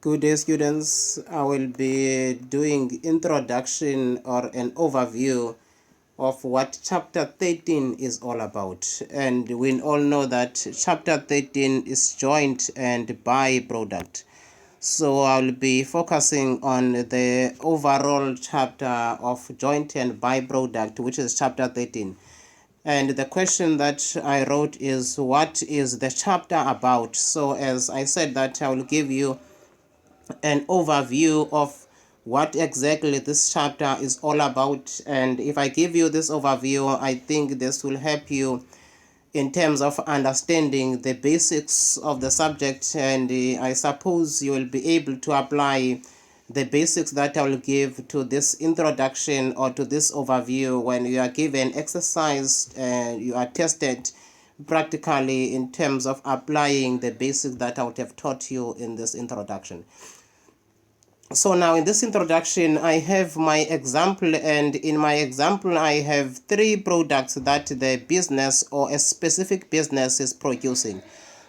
Good day, students. I will be doing introduction or an overview of what chapter 13 is all about. And we all know that chapter 13 is joint and byproduct. So I'll be focusing on the overall chapter of joint and byproduct, which is chapter 13. And the question that I wrote is, what is the chapter about? So as I said that I will give you an overview of what exactly this chapter is all about. And if I give you this overview, I think this will help you in terms of understanding the basics of the subject, and I suppose you will be able to apply the basics that I will give to this introduction or to this overview when you are given exercise and you are tested practically in terms of applying the basics that I would have taught you in this introduction. So now in this introduction, I have my example, and in my example, I have three products that the business or a specific business is producing.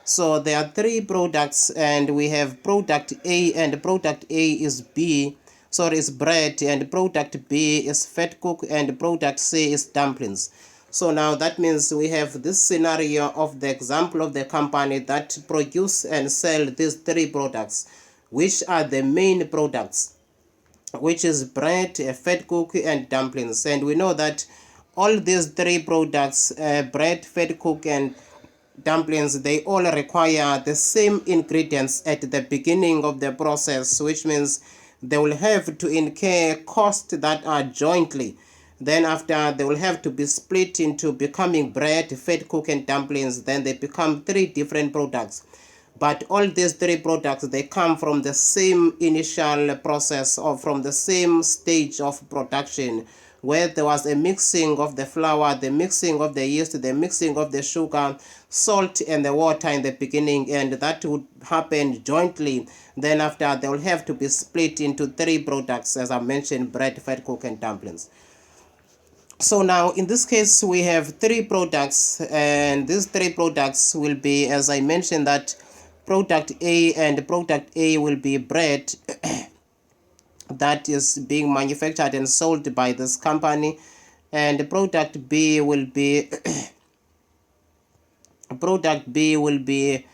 So there are three products, and we have product A, and product A is is bread, and product B is fat cook, and product C is dumplings. So now that means we have this scenario of the example of the company that produce and sell these three products, which are the main products, which is bread, fat cookie, and dumplings. And we know that all these three products, bread, fat cookie, and dumplings, they all require the same ingredients at the beginning of the process, which means they will have to incur costs that are jointly. Then after, they will have to be split into becoming bread, fat cookie, and dumplings. Then they become three different products. But all these three products, they come from the same initial process or from the same stage of production, where there was a mixing of the flour, the mixing of the yeast, the mixing of the sugar, salt, and the water in the beginning, and that would happen jointly. Then after, they will have to be split into three products, as I mentioned: bread, fat cook, and dumplings. So now in this case, we have three products, and these three products will be, as I mentioned, that product A, and product A will be bread that is being manufactured and sold by this company, and product B will be product B will be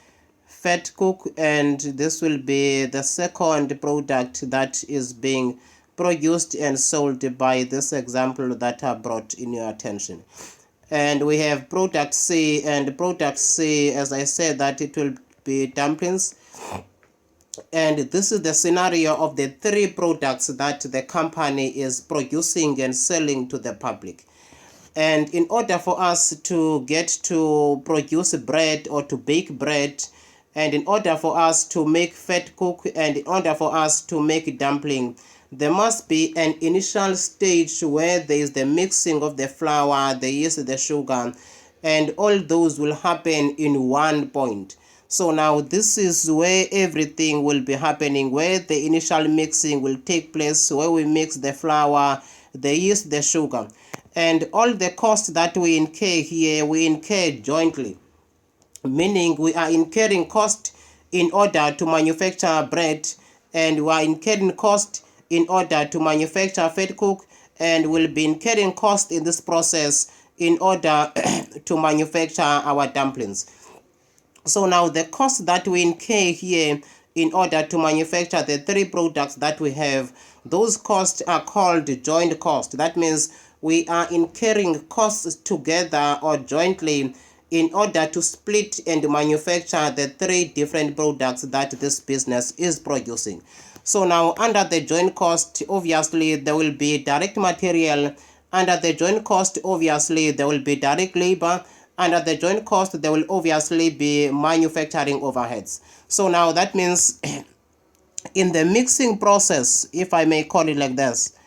fat cook, and this will be the second product that is being produced and sold by this example that I brought in your attention. And we have product C, and product C, as I said, that it will be dumplings. And this is the scenario of the three products that the company is producing and selling to the public. And in order for us to get to produce bread or to bake bread, and in order for us to make fat cook, and in order for us to make dumpling, there must be an initial stage where there is the mixing of the flour, the yeast, the sugar, and all those will happen in one point. So now this is where everything will be happening, where the initial mixing will take place, where we mix the flour, the yeast, the sugar. And all the costs that we incur here, we incur jointly, meaning we are incurring cost in order to manufacture bread, and we are incurring cost in order to manufacture fat cook, and will be incurring cost in this process in order to manufacture our dumplings. So now the cost that we incur here in order to manufacture the three products that we have, those costs are called joint cost. That means we are incurring costs together or jointly in order to split and manufacture the three different products that this business is producing. So now under the joint cost, obviously there will be direct material. Under the joint cost, obviously there will be direct labor. Under the joint cost, there will obviously be manufacturing overheads. So now that means in the mixing process, if I may call it like this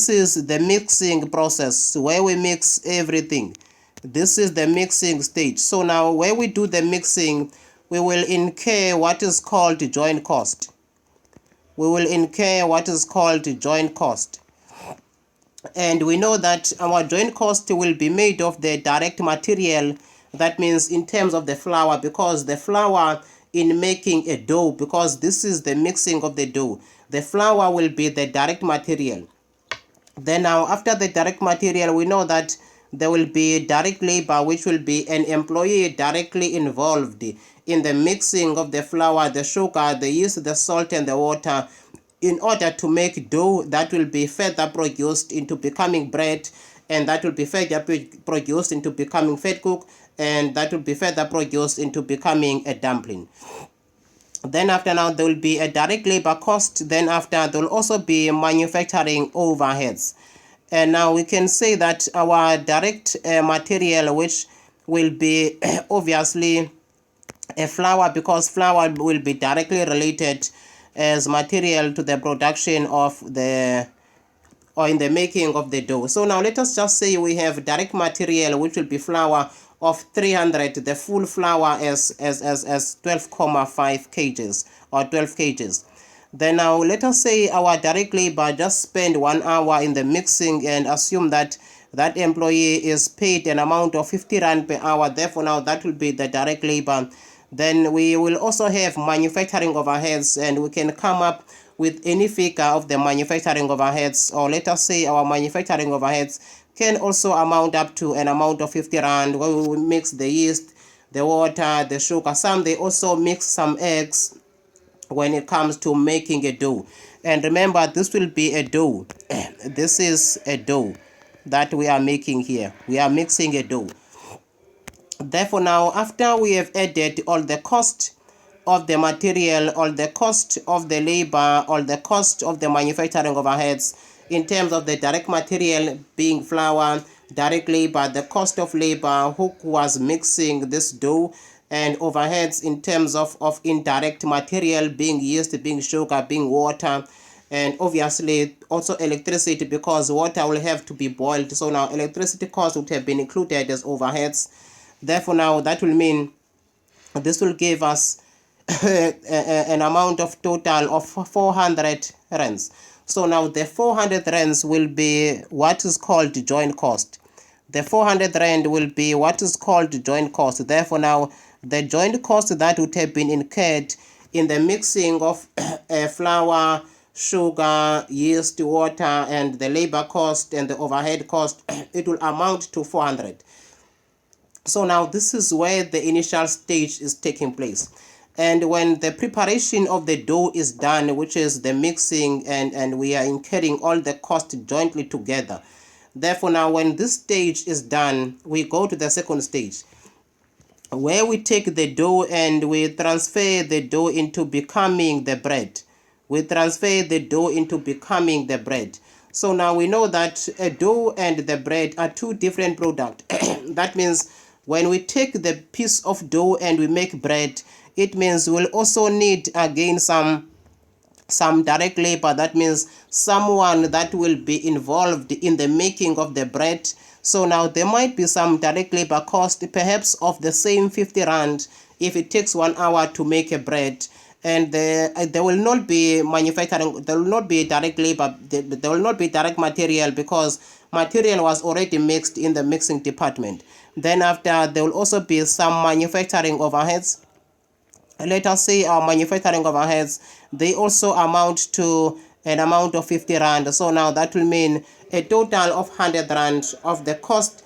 is the mixing process where we mix everything. This is the mixing stage. So now where we do the mixing, we will incur what is called joint cost. We will incur what is called joint cost. And we know that our joint cost will be made of the direct material. That means in terms of the flour, because the flour in making a dough, because this is the mixing of the dough. The flour will be the direct material. Then now after the direct material, we know that there will be direct labor, which will be an employee directly involved in the mixing of the flour, the sugar, the yeast, the salt, and the water, in order to make dough that will be further produced into becoming bread, and that will be further produced into becoming fat cook, and that will be further produced into becoming a dumpling. Then after, now there will be a direct labor cost. Then after, there will also be manufacturing overheads. And now we can say that our direct material, which will be obviously a flour, because flour will be directly related as material to the production of the, or in the making of the dough. So now let us just say we have direct material, which will be flour of 300, the full flour as 12.5 kgs or 12 kgs. Then now let us say our direct labor just spend 1 hour in the mixing, and assume that that employee is paid an amount of 50 rand per hour. Therefore now that will be the direct labor. Then we will also have manufacturing overheads, and we can come up with any figure of the manufacturing overheads, or let us say our manufacturing overheads can also amount up to an amount of 50 rand, where we will mix the yeast, the water, the sugar. Some they also mix some eggs when it comes to making a dough. And remember, this will be a dough. This is a dough that we are making here. We are mixing a dough. Therefore now, after we have added all the cost of the material, all the cost of the labor, all the cost of the manufacturing overheads, in terms of the direct material being flour, direct labor, the cost of labor who was mixing this dough, and overheads in terms of indirect material being yeast, being sugar, being water, and obviously also electricity, because water will have to be boiled. So now electricity cost would have been included as overheads. Therefore now that will mean this will give us an amount of total of 400 rands. So now the 400 rands will be what is called joint cost. The 400 rand will be what is called joint cost. Therefore now the joint cost that would have been incurred in the mixing of flour, sugar, yeast, water, and the labor cost and the overhead cost, it will amount to 400. So now this is where the initial stage is taking place. And when the preparation of the dough is done, which is the mixing, and we are incurring all the cost jointly together. Therefore now when this stage is done, we go to the second stage, where we take the dough and we transfer the dough into becoming the bread. We transfer the dough into becoming the bread. So now we know that a dough and the bread are two different products. That means when we take the piece of dough and we make bread, it means we'll also need again some direct labor. That means someone that will be involved in the making of the bread. So now there might be some direct labor cost, perhaps of the same 50 rand if it takes 1 hour to make a bread. And there will not be manufacturing, there will not be direct labor, there will not be direct material, because material was already mixed in the mixing department. Then after, there will also be some manufacturing overheads. Let us say our manufacturing overheads, they also amount to an amount of 50 rand. So now that will mean a total of 100 rand of the cost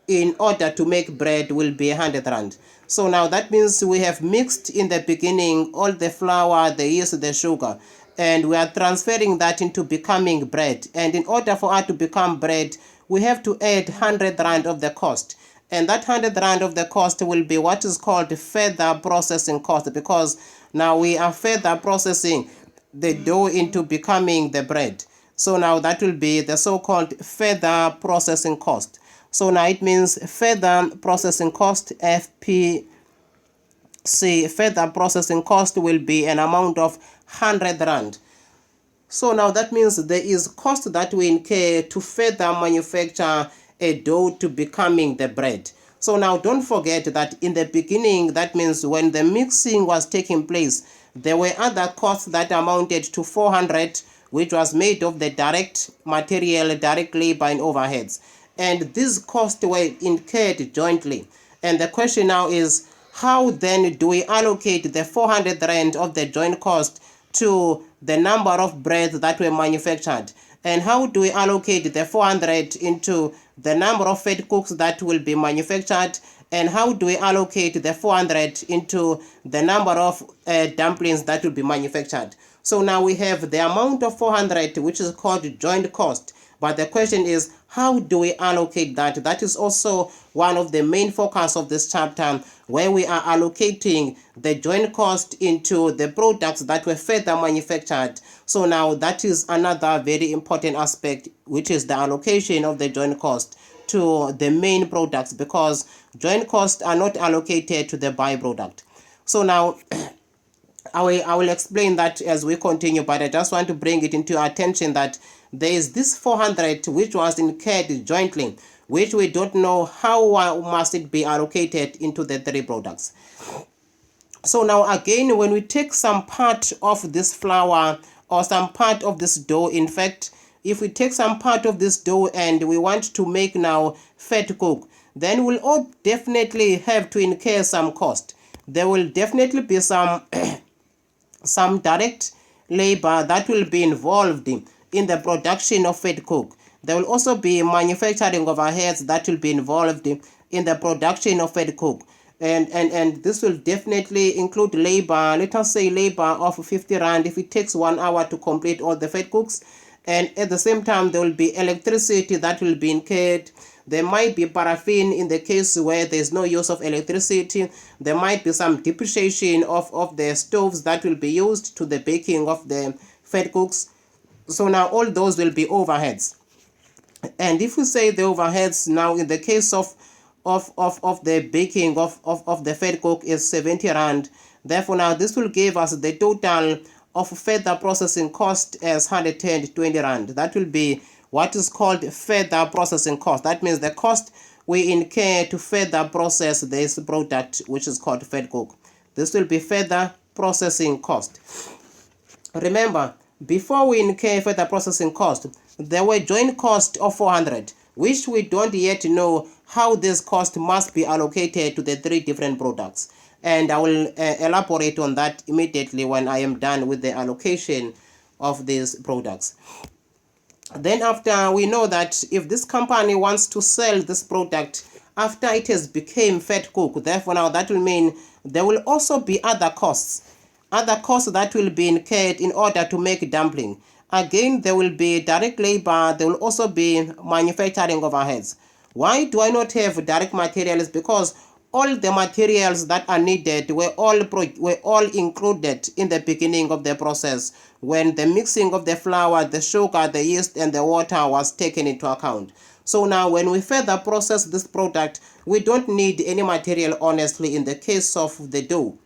in order to make bread will be 100 rand. So now that means we have mixed in the beginning all the flour, the yeast, the sugar, and we are transferring that into becoming bread. And in order for it to become bread, we have to add 100 rand of the cost. And that 100 rand of the cost will be what is called further processing cost, because now we are further processing the dough into becoming the bread. So now that will be the so-called further processing cost. So now it means further processing cost, FPC, further processing cost will be an amount of 100 rand. So now that means there is cost that we incur to further manufacture a dough to becoming the bread. So now don't forget that in the beginning, that means when the mixing was taking place, there were other costs that amounted to 400, which was made of the direct material, direct labor, and overheads. And these costs were incurred jointly. And the question now is, how then do we allocate the 400 rand of the joint cost to the number of breads that were manufactured? And how do we allocate the 400 into the number of fed cooks that will be manufactured? And how do we allocate the 400 into the number of dumplings that will be manufactured? So now we have the amount of 400, which is called joint cost. But the question is, how do we allocate that? That is also one of the main focus of this chapter, where we are allocating the joint cost into the products that were further manufactured. So now that is another very important aspect, which is the allocation of the joint cost to the main products, because joint costs are not allocated to the byproduct. So now I will explain that as we continue, but I just want to bring it into your attention that there is this 400 which was incurred jointly, which we don't know how must it be allocated into the three products. So now again, when we take some part of this flour or some part of this dough, in fact, if we take some part of this dough and we want to make now fat cook, then we'll all definitely have to incur some cost. There will definitely be some some direct labor that will be involved in the production of fat cook. There will also be manufacturing overheads that will be involved in the production of fat cook. And this will definitely include labor, let us say labor of 50 rand if it takes 1 hour to complete all the fat cooks. And at the same time, there will be electricity that will be incurred. There might be paraffin in the case where there's no use of electricity. There might be some depreciation of the stoves that will be used to the baking of the fat cooks. So now all those will be overheads. And if we say the overheads now in the case of the baking of the fat cook is 70 rand, therefore now this will give us the total of further processing cost as 120 rand. That will be what is called further processing cost. That means the cost we incur to further process this product, which is called fat cook. This will be further processing cost. Remember, before we incur further processing cost, there were joint cost of 400, which we don't yet know how this cost must be allocated to the three different products. And I will elaborate on that immediately when I am done with the allocation of these products. Then after we know that if this company wants to sell this product after it has become fat cook, therefore now that will mean there will also be other costs that will be incurred in order to make dumpling. Again, there will be direct labor, there will also be manufacturing overheads. Why do I not have direct materials? Because all the materials that are needed were all included in the beginning of the process when the mixing of the flour, the sugar, the yeast, and the water was taken into account. So now when we further process this product, we don't need any material, honestly, in the case of the dough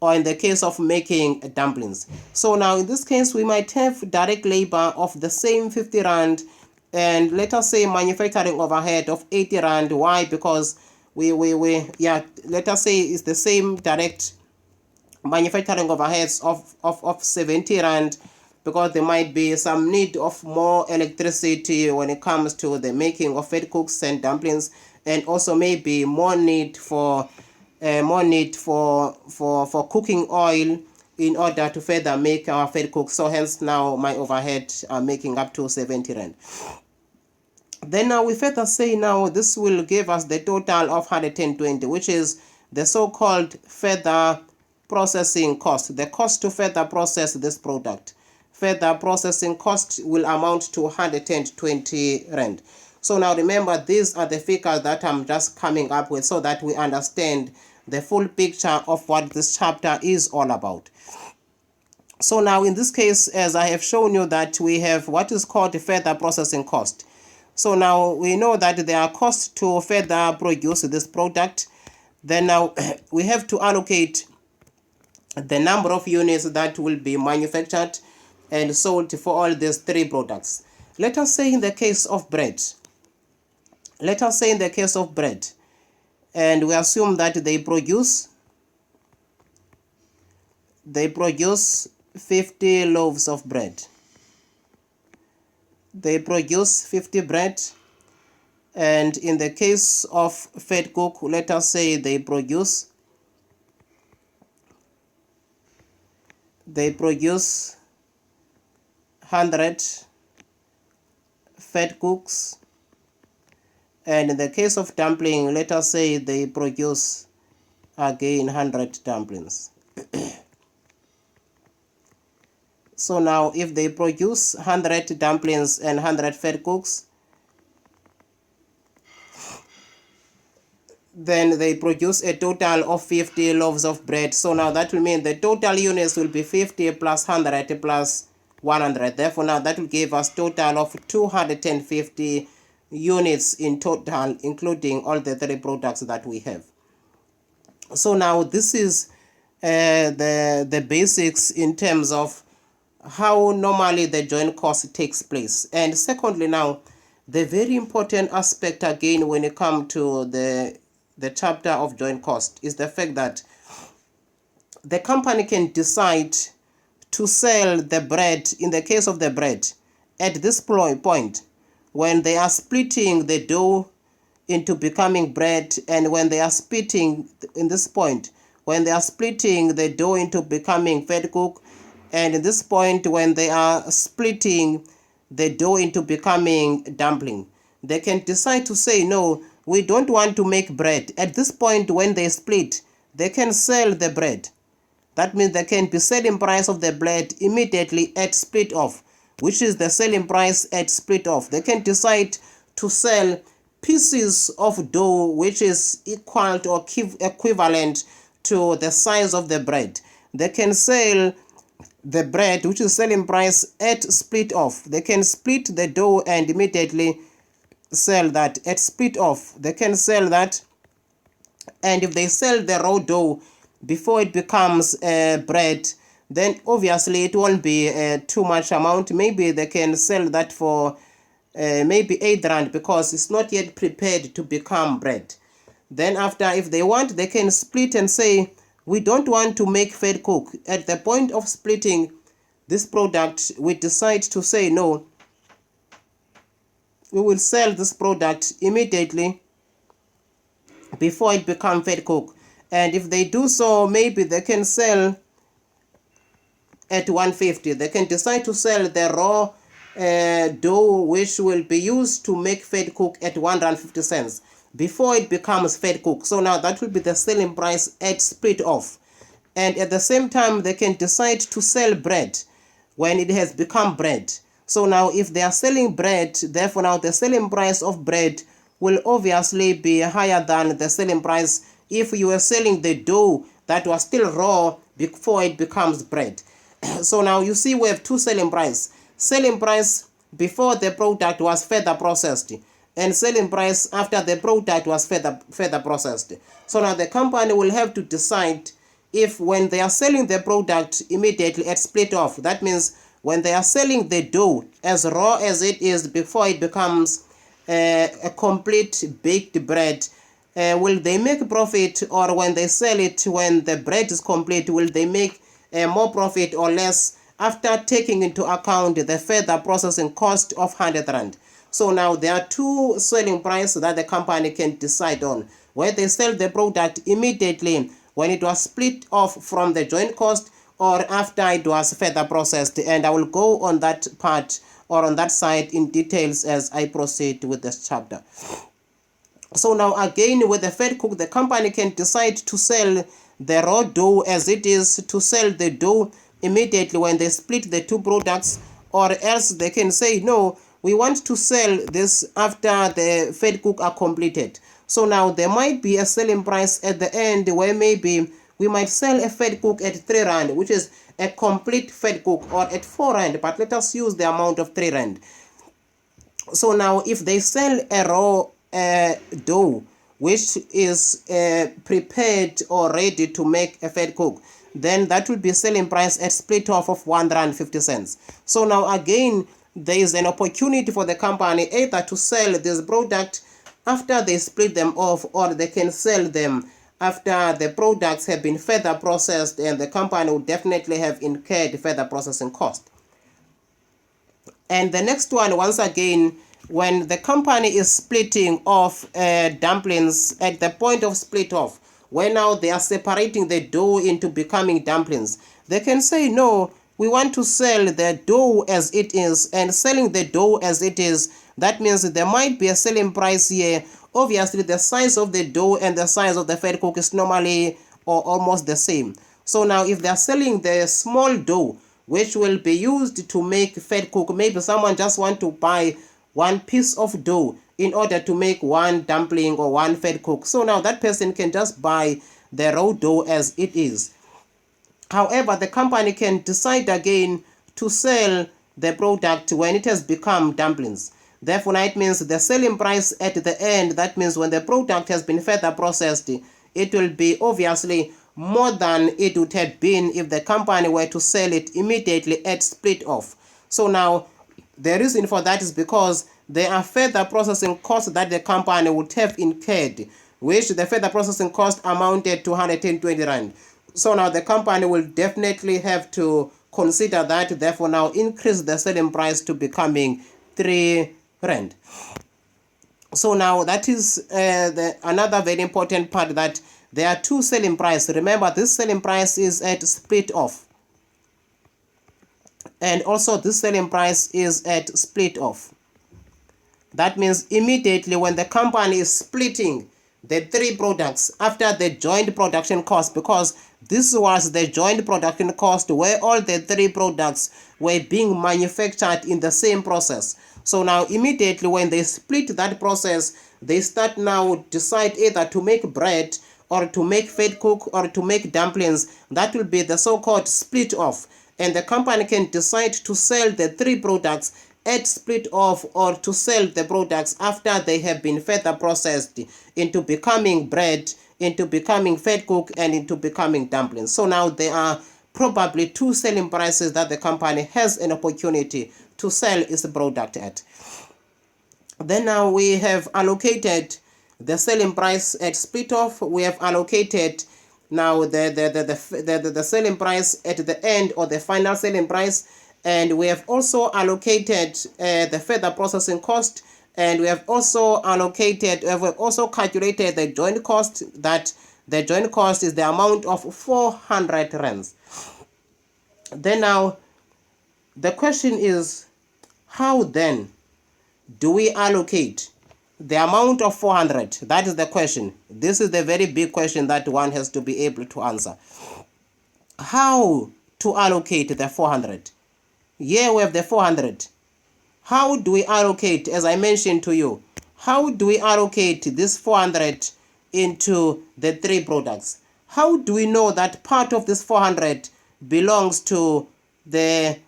or in the case of making dumplings. So now in this case, we might have direct labor of the same 50 rand and let us say manufacturing overhead of 80 rand. Why? Because let us say it's the same direct manufacturing overheads of 70 rand, because there might be some need of more electricity when it comes to the making of fat cooks and dumplings, and also maybe more need for cooking oil in order to further make our fat cooks. So hence now my overhead are making up to 70 rand. Then now we further say now this will give us the total of 120, which is the so-called further processing cost, the cost to further process this product. Further processing cost will amount to 120 rand. So now remember, these are the figures that I'm just coming up with so that we understand the full picture of what this chapter is all about. So now in this case, as I have shown you, that we have what is called further processing cost. So now we know that there are costs to further produce this product. Then now we have to allocate the number of units that will be manufactured and sold for all these three products. Let us say in the case of bread. And we assume that they produce 50 loaves of bread. They produce 50 bread, And in the case of fed cook, let us say they produce 100 fed cooks, and in the case of dumpling, let us say they produce again 100 dumplings. So now if they produce 100 dumplings and 100 fed cooks, then they produce a total of 50 loaves of bread. So now that will mean the total units will be 50 plus 100 plus 100. Therefore now that will give us total of 250 units in total, including all the 3 products that we have. So now this is the basics in terms of how normally the joint cost takes place. And secondly, now the very important aspect again when it comes to the chapter of joint cost is the fact that the company can decide to sell the bread, in the case of the bread, at this point when they are splitting the dough into becoming bread, and when they are splitting in this point when they are splitting the dough into becoming fed cook, and in this point when they are splitting the dough into becoming dumpling. They can decide to say, no, we don't want to make bread. At this point when they split, they can sell the bread. That means they can be selling price of the bread immediately at split off, which is the selling price at split off. They can decide to sell pieces of dough which is equal to or equivalent to the size of the bread. They can sell the bread which is selling price at split off. They can split the dough and immediately sell that at split off. They can sell that, and if they sell the raw dough before it becomes bread, then obviously it won't be too much amount. Maybe they can sell that for maybe 8 rand because it's not yet prepared to become bread. Then after, if they want, they can split and say, we don't want to make fed cook. At the point of splitting this product, we decide to say, no, we will sell this product immediately before it becomes fed cook. And if they do so, maybe they can sell at 150. They can decide to sell the raw dough which will be used to make fed cook at 150 cents before it becomes fed cook. So now that will be the selling price at split off. And at the same time, they can decide to sell bread when it has become bread. So now if they are selling bread, therefore now the selling price of bread will obviously be higher than the selling price if you were selling the dough that was still raw before it becomes bread. So now you see we have 2 selling price. Selling price before the product was further processed, and selling price after the product was further processed. So now the company will have to decide if when they are selling the product immediately at split off, that means when they are selling the dough as raw as it is before it becomes a complete baked bread, will they make profit? Or when they sell it when the bread is complete, will they make more profit or less after taking into account the further processing cost of 100 rand? So now there are 2 selling prices that the company can decide on, where they sell the product immediately when it was split off from the joint cost or after it was further processed. And I will go on that part or on that side in details as I proceed with this chapter. So now again, with the fed cook, the company can decide to sell the raw dough as it is, to sell the dough immediately when they split the 2 products, or else they can say, no, we want to sell this after the fed cook are completed. So now there might be a selling price at the end where maybe we might sell a fed cook at 3 rand, which is a complete fed cook, or at 4 rand, but let us use the amount of 3 rand. So now if they sell a raw dough which is prepared or ready to make a fed cook, then that will be selling price at split off of 150 cents. So now again, there is an opportunity for the company either to sell this product after they split them off, or they can sell them after the products have been further processed, and the company will definitely have incurred further processing cost. And the next one, once again, when the company is splitting off dumplings at the point of split off, when now they are separating the dough into becoming dumplings, they can say, no, we want to sell the dough as it is, and selling the dough as it is, that means there might be a selling price here. Obviously, the size of the dough and the size of the fed cook is normally or almost the same. So now if they are selling the small dough, which will be used to make fed cook, maybe someone just want to buy one piece of dough in order to make one dumpling or one fed cook. So now that person can just buy the raw dough as it is. However, the company can decide again to sell the product when it has become dumplings. Therefore, it means the selling price at the end, that means when the product has been further processed, it will be obviously more than it would have been if the company were to sell it immediately at split off. So now, the reason for that is because there are further processing costs that the company would have incurred, which the further processing cost amounted to 120 rand. So now the company will definitely have to consider that, therefore now increase the selling price to becoming 3 rand. So now that is another very important part, that there are two selling prices. Remember, this selling price is at split off, and also this selling price is at split off. That means immediately when the company is splitting the three products after the joint production cost, because this was the joint production cost where all the three products were being manufactured in the same process. So now immediately when they split that process, they start now decide either to make bread or to make fed cook or to make dumplings. That will be the so-called split off, and the company can decide to sell the three products at split off or to sell the products after they have been further processed into becoming bread, into becoming fed cook, and into becoming dumplings. So now there are probably two selling prices that the company has an opportunity to sell its product at. Then now we have allocated the selling price at split off. We have allocated now the selling price at the end, or the final selling price, and we have also allocated the further processing cost, and we have also calculated the joint cost, that the joint cost is the amount of 400 rands. Then now the question is, how then do we allocate the amount of 400? That is the question. This is the very big question that one has to be able to answer. How to allocate the 400? Here we have the 400. How do we allocate, as I mentioned to you, how do we allocate this 400 into the three products? How do we know that part of this 400 belongs to the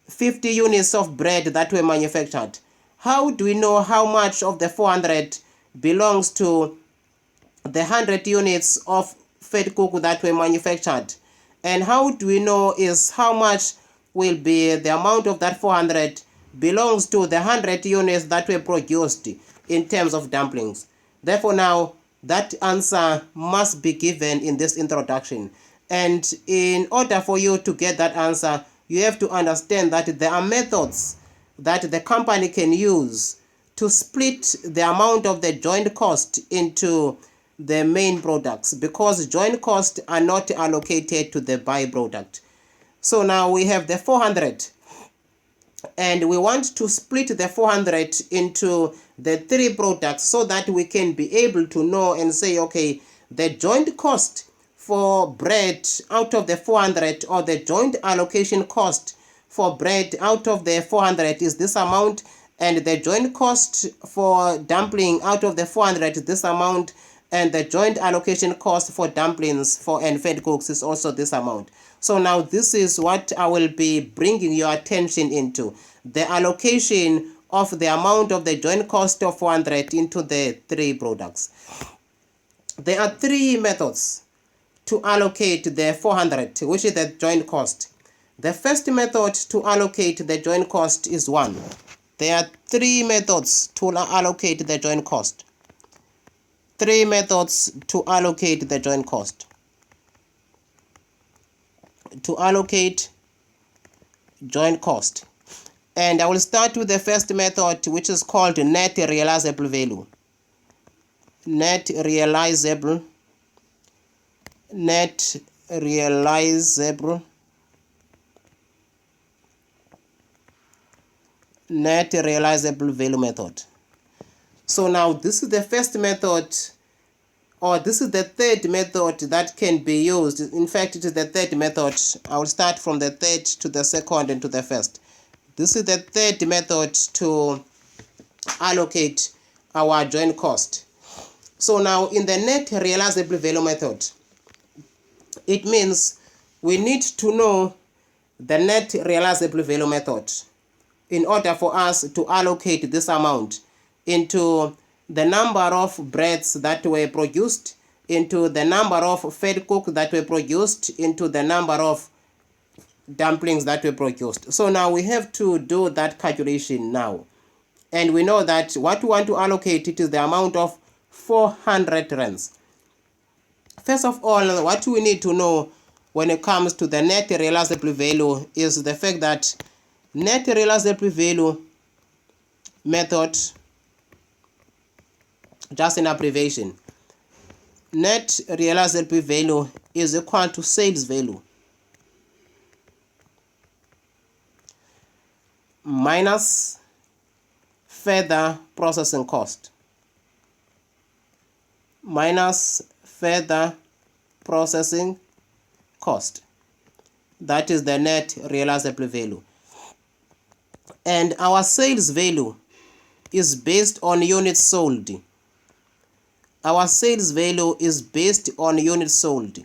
50 units of bread that were manufactured? How do we know how much of the 400 belongs to the 100 units of fed cook that were manufactured? And how do we know is how much will be the amount of that 400 belongs to the 100 units that were produced in terms of dumplings? Therefore now that answer must be given in this introduction. And in order for you to get that answer, you have to understand that there are methods that the company can use to split the amount of the joint cost into the main products, because joint costs are not allocated to the byproduct. So now we have the 400, and we want to split the 400 into the three products so that we can be able to know and say, okay, the joint cost for bread out of the 400, or the joint allocation cost for bread out of the 400 is this amount, and the joint cost for dumpling out of the 400 is this amount, and the joint allocation cost for dumplings and fed cooks is also this amount. So now this is what I will be bringing your attention into, the allocation of the amount of the joint cost of 400 into the three products. There are three methods to allocate the 400, which is the joint cost. The first method to allocate the joint cost is 1. There are three methods to allocate the joint cost. 3 methods to allocate the joint cost. To allocate joint cost. And I will start with the first method, which is called net realizable value. Net realizable value method. So now this is the first method, or this is the third method that can be used. In fact, it is the third method. I will start from the third to the second and to the first. This is the third method to allocate our joint cost. So now in the net realizable value method, it means we need to know the net realizable value method in order for us to allocate this amount into the number of breads that were produced, into the number of fed cook that were produced, into the number of dumplings that were produced. So now we have to do that calculation now. And we know that what we want to allocate, it is the amount of 400 rands. First of all, what we need to know when it comes to the net realizable value is the fact that net realizable value method, just an abbreviation, net realizable value is equal to sales value minus further processing cost That is the net realizable value. And our sales value is based on units sold. Our sales value is based on units sold.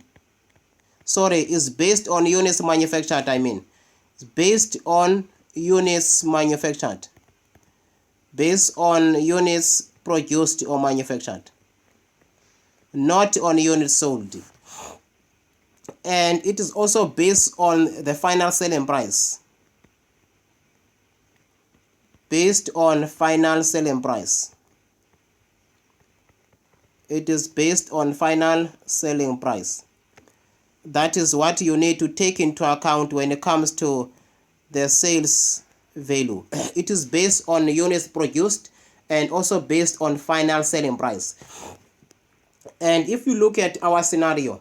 Is based on units manufactured, It's based on units manufactured. Based on units produced or manufactured. Not on units sold. And it is also based on the final selling price. Based on final selling price. It is based on final selling price. That is what you need to take into account when it comes to the sales value. It is based on units produced and also based on final selling price. And if you look at our scenario,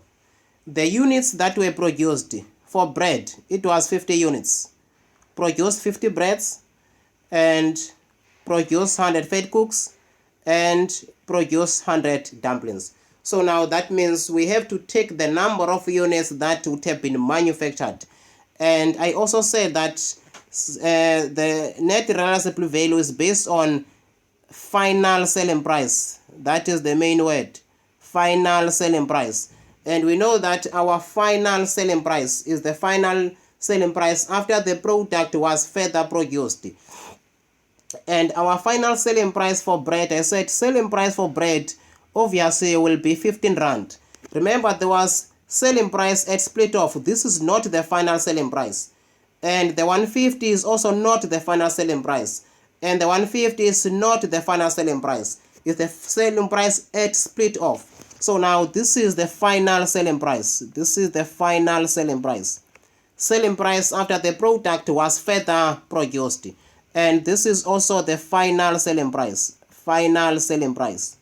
the units that were produced for bread, it was 50 units. Produced 50 breads and produced 100 fed cooks and produced 100 dumplings. So now that means we have to take the number of units that would have been manufactured. And I also said that the net realizable value is based on final selling price. That is the main word, final selling price. And we know that our final selling price is the final selling price after the product was further produced. And our final selling price for bread, I said selling price for bread obviously will be 15 rand. Remember, there was selling price at split off. This is not the final selling price. And the 150 is also not the final selling price. And the 150 is not the final selling price. It's the selling price at split off. So now this is the final selling price. This is the final selling price. Selling price after the product was further produced. And this is also the final selling price. Final selling price.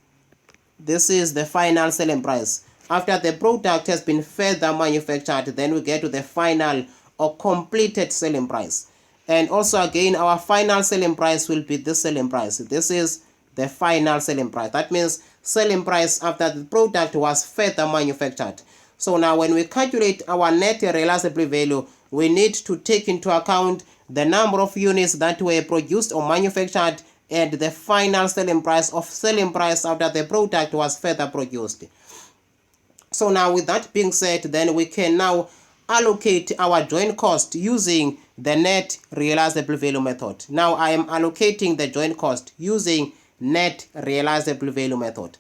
This is the final selling price. After the product has been further manufactured, then we get to the final or completed selling price. And also again, our final selling price will be this selling price. This is the final selling price. That means selling price after the product was further manufactured. So now when we calculate our net realizable value, we need to take into account the number of units that were produced or manufactured and the final selling price after the product was further produced. So now with that being said, then we can now allocate our joint cost using the net realizable value method. Now I am allocating the joint cost using net realizable value method.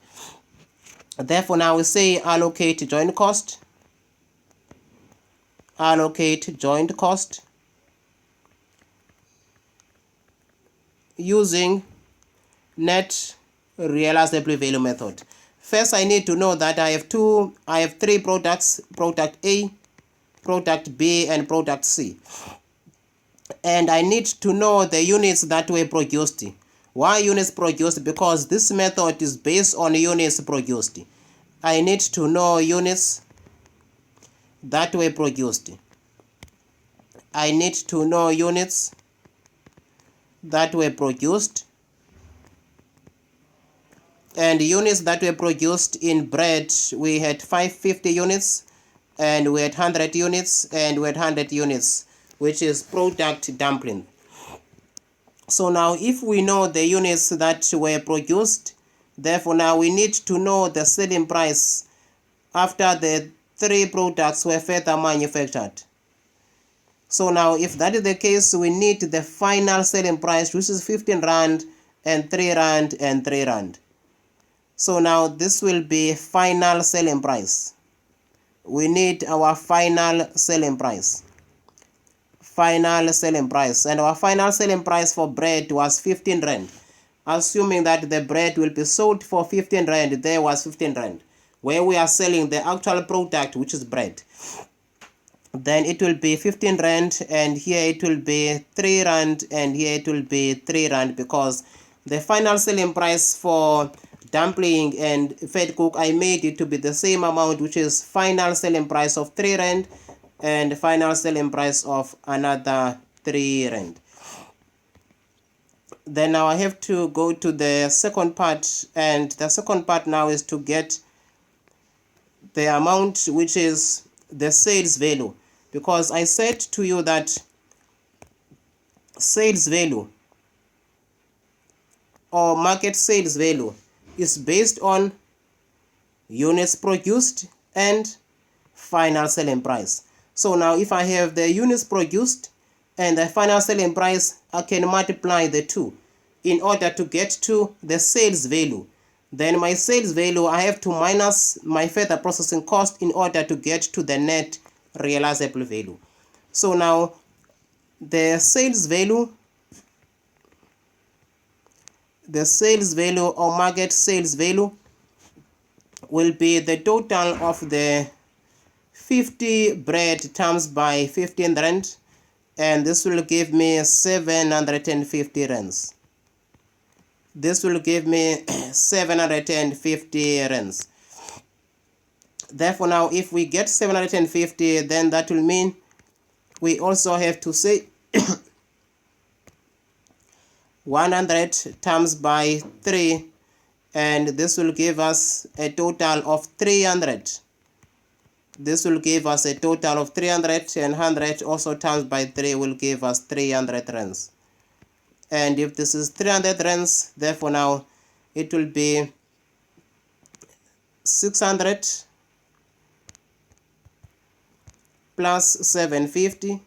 Therefore now we say allocate joint cost. Allocate joint cost using net realizable value method. First, I need to know that I have three products, product A, product B, and product C. and I need to know the units that were produced. Why units produced? Because this method is based on units produced. I need to know units that were produced. I need to know units that were produced, and units that were produced in bread, we had 550 units, and we had 100 units, and we had 100 units, which is product dumpling. So now if we know the units that were produced, therefore now we need to know the selling price after the 3 products were further manufactured. So now if that is the case, we need the final selling price, which is 15 Rand and 3 Rand and 3 Rand. So now this will be final selling price. We need our final selling price. Final selling price. And our final selling price for bread was 15 Rand. Assuming that the bread will be sold for 15 Rand, there was 15 Rand. Where we are selling the actual product, which is bread, then it will be 15 Rand, and here it will be 3 Rand, and here it will be 3 Rand, because the final selling price for dumpling and fed cook, I made it to be the same amount, which is final selling price of 3 Rand and final selling price of another 3 Rand. Then now I have to go to the second part, and the second part now is to get the amount, which is the sales value, because I said to you that sales value or market sales value is based on units produced and final selling price. So now if I have the units produced and the final selling price, I can multiply the two in order to get to the sales value. Then my sales value, I have to minus my further processing cost in order to get to the net realizable value. So now the sales value or market sales value will be the total of the 50 bread times by 15 Rand, and this will give me 750 rands. This will give me 750 rands. Therefore now if we get 750, then that will mean we also have to say 100 times by 3, and this will give us a total of 300. This will give us a total of 300, and 100 also times by 3 will give us 300 rands. And if this is 300 rands, therefore now it will be 600 plus 750,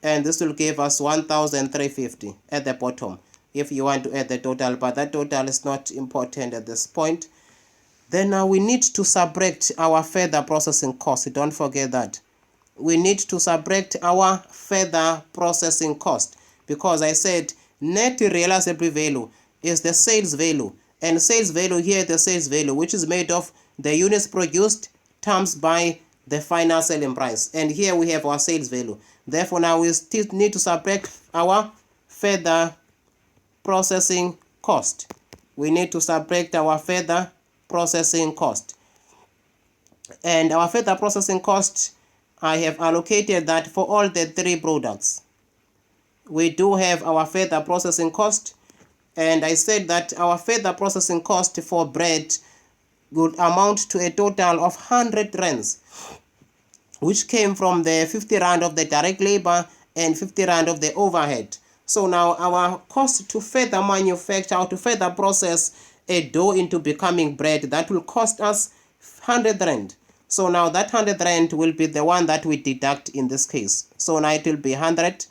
and this will give us 1,350 at the bottom if you want to add the total, but that total is not important at this point. Then now we need to subtract our further processing cost. Don't forget that. We need to subtract our further processing cost, because I said net realizable value is the sales value, and sales value here, the sales value, which is made of the units produced times by the final selling price, and here we have our sales value. Therefore now we still need to subtract our further processing cost. We need to subtract our further processing cost, and our further processing cost, I have allocated that for all the 3 products. We do have our further processing cost, and I said that our further processing cost for bread would amount to a total of 100 rands, which came from the 50 Rand of the direct labor and 50 Rand of the overhead. So now our cost to further manufacture or to further process a dough into becoming bread, that will cost us 100 Rand. So now that 100 Rand will be the one that we deduct in this case. So now it will be 100.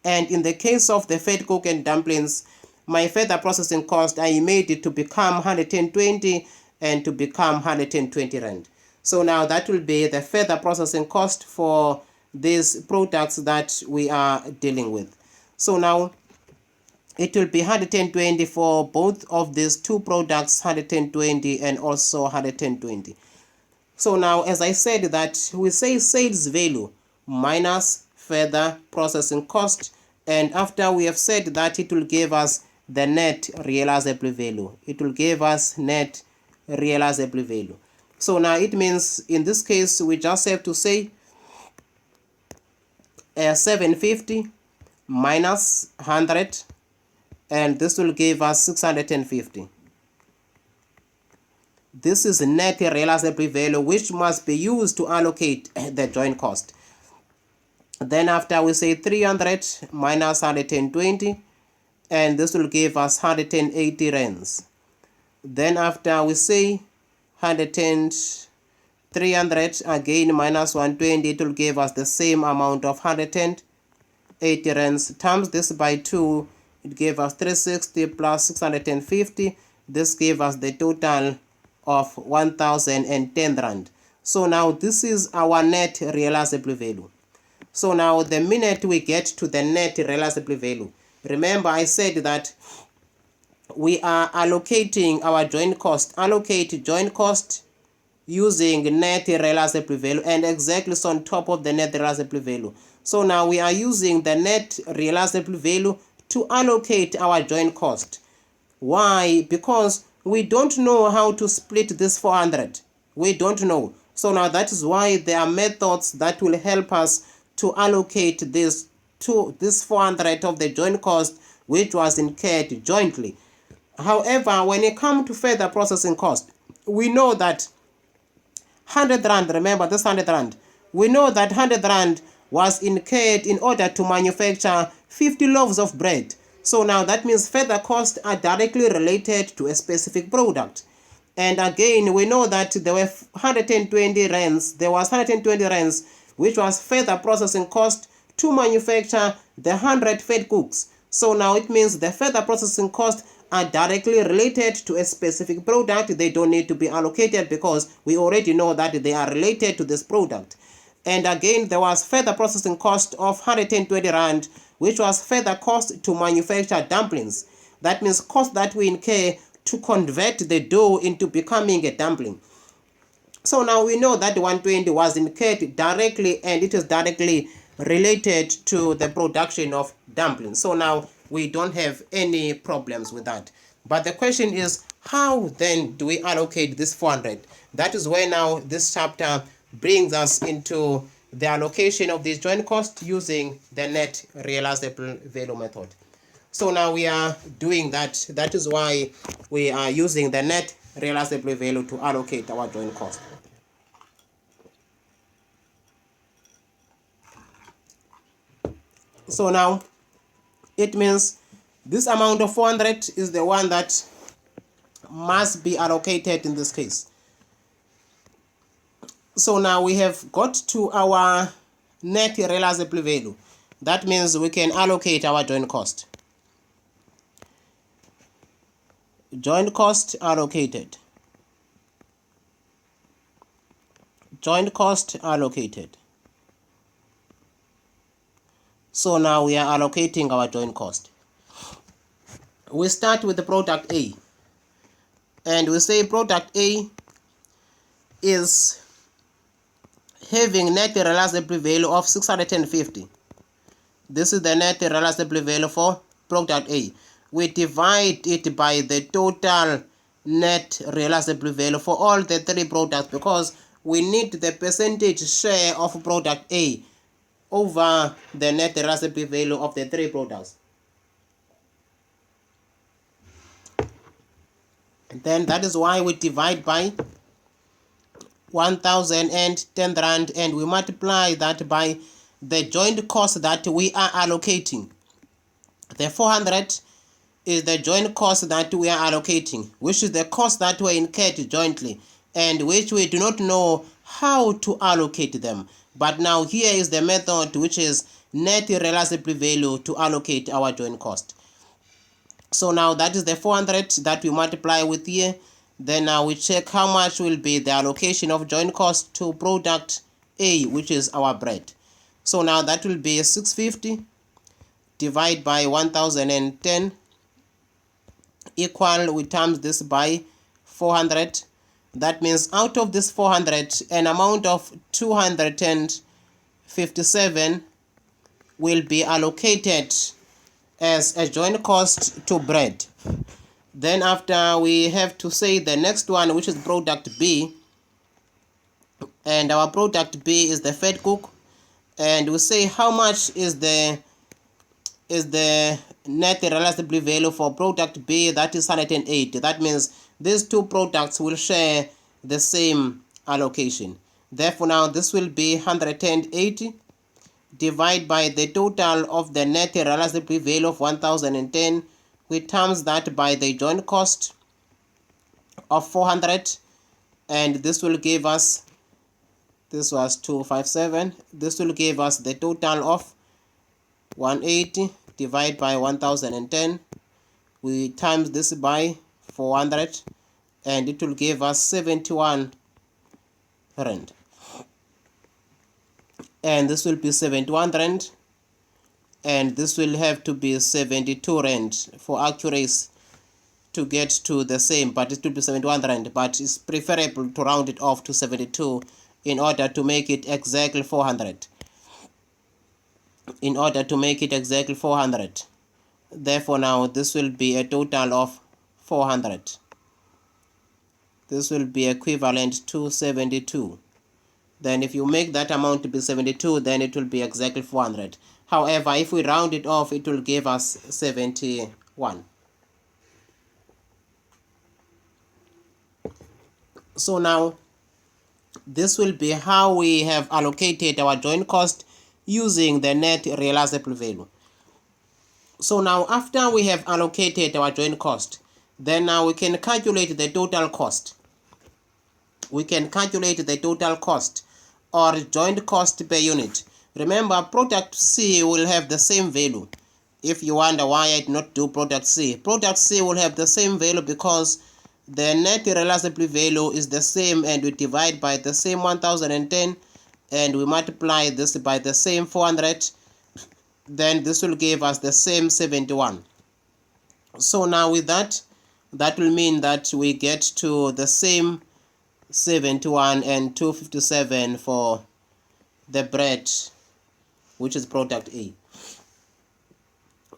And in the case of the fed cook and dumplings, my further processing cost, I made it to become 120 and to become 120 Rand. So now that will be the further processing cost for these products that we are dealing with. So now it will be 120 for both of these 2 products, 120 and also 120. So now, as I said, that we say sales value minus further processing cost, and after we have said that, it will give us the net realizable value. It will give us net realizable value. So now it means in this case we just have to say 750 minus 100, and this will give us 650. This is net realizable value, which must be used to allocate the joint cost. Then after we say 300 minus 120, and this will give us 180 rands. Then after we say 300 again minus 120, it will give us the same amount of 180 rands. Times this by 2, it gave us 360 plus 650. This gave us the total of 1010 rand. So now this is our net realizable value. So now the minute we get to the net realizable value, remember I said that we are allocating our joint cost. Allocate joint cost using net realizable value, and exactly so on top of the net realizable value. So now we are using the net realizable value to allocate our joint cost. Why? Because we don't know how to split this 400. We don't know. So now that is why there are methods that will help us to allocate this 400 of the joint cost which was incurred jointly. However, when it comes to further processing cost, we know that 100 rand, remember this 100 rand, we know that 100 rand was incurred in order to manufacture 50 loaves of bread. So now that means further costs are directly related to a specific product. And again, we know that there were 120 rands, which was further processing cost to manufacture the 100 fed cooks. So now it means the further processing cost are directly related to a specific product. They don't need to be allocated because we already know that they are related to this product. And again, there was further processing cost of 120 rand, which was further cost to manufacture dumplings. That means cost that we incur to convert the dough into becoming a dumpling. So now we know that 120 was incurred directly, and it is directly related to the production of dumplings. So now we don't have any problems with that. But the question is, how then do we allocate this 400? That is where now this chapter brings us into the allocation of this joint cost using the net realizable value method. So now we are doing that. That is why we are using the net realizable value to allocate our joint cost. So now it means this amount of 400 is the one that must be allocated in this case. So now we have got to our net realizable value. That means we can allocate our joint cost. Joint cost allocated. Joint cost allocated. So now we are allocating our joint cost. We start with the product A. And we say product A is having net realizable value of 650. This is the net realizable value for product A. We divide it by the total net realizable value for all the three products, because we need the percentage share of product A over the net realizable value of the three products. And then that is why we divide by 1010 rand, and we multiply that by the joint cost that we are allocating. The 400 is the joint cost that we are allocating, which is the cost that were incurred jointly and which we do not know how to allocate them. But now here is the method, which is net realizable value, to allocate our joint cost. So now that is the 400 that we multiply with here. Then now we check how much will be the allocation of joint cost to product A, which is our bread. So now that will be 650 divided by 1010 equal, we times this by 400. That means out of this 400, an amount of 257 will be allocated as a joint cost to bread. Then after, we have to say the next one, which is product B, and our product B is the fat cook, and we say how much is the net realizable value for product B, that is 180. That means these two products will share the same allocation. Therefore, now this will be 180 divided by the total of the net realizable value of 1010, which times that by the joint cost of 400, and this will give us, this was 257, this will give us the total of 180 divided by 1010. We times this by 400, and it will give us 71 rand. And this will be 71 rand, and this will have to be 72 rand for accuracy to get to the same, but it will be 71 rand, but it's preferable to round it off to 72 in order to make it exactly 400. In order to make it exactly 400. Therefore, now this will be a total of 400. This will be equivalent to 72. Then if you make that amount to be 72, then it will be exactly 400. However, if we round it off, it will give us 71. So now, this will be how we have allocated our joint cost using the net realizable value. So now, after we have allocated our joint cost, then now we can calculate the total cost. We can calculate the total cost or joint cost per unit. Remember, product C will have the same value. If you wonder why I did not do product C, product C will have the same value because the net realizable value is the same, and we divide by the same 1010, and we multiply this by the same 400, then this will give us the same 71. So now with that will mean that we get to the same 71 and 257 for the bread, which is product A.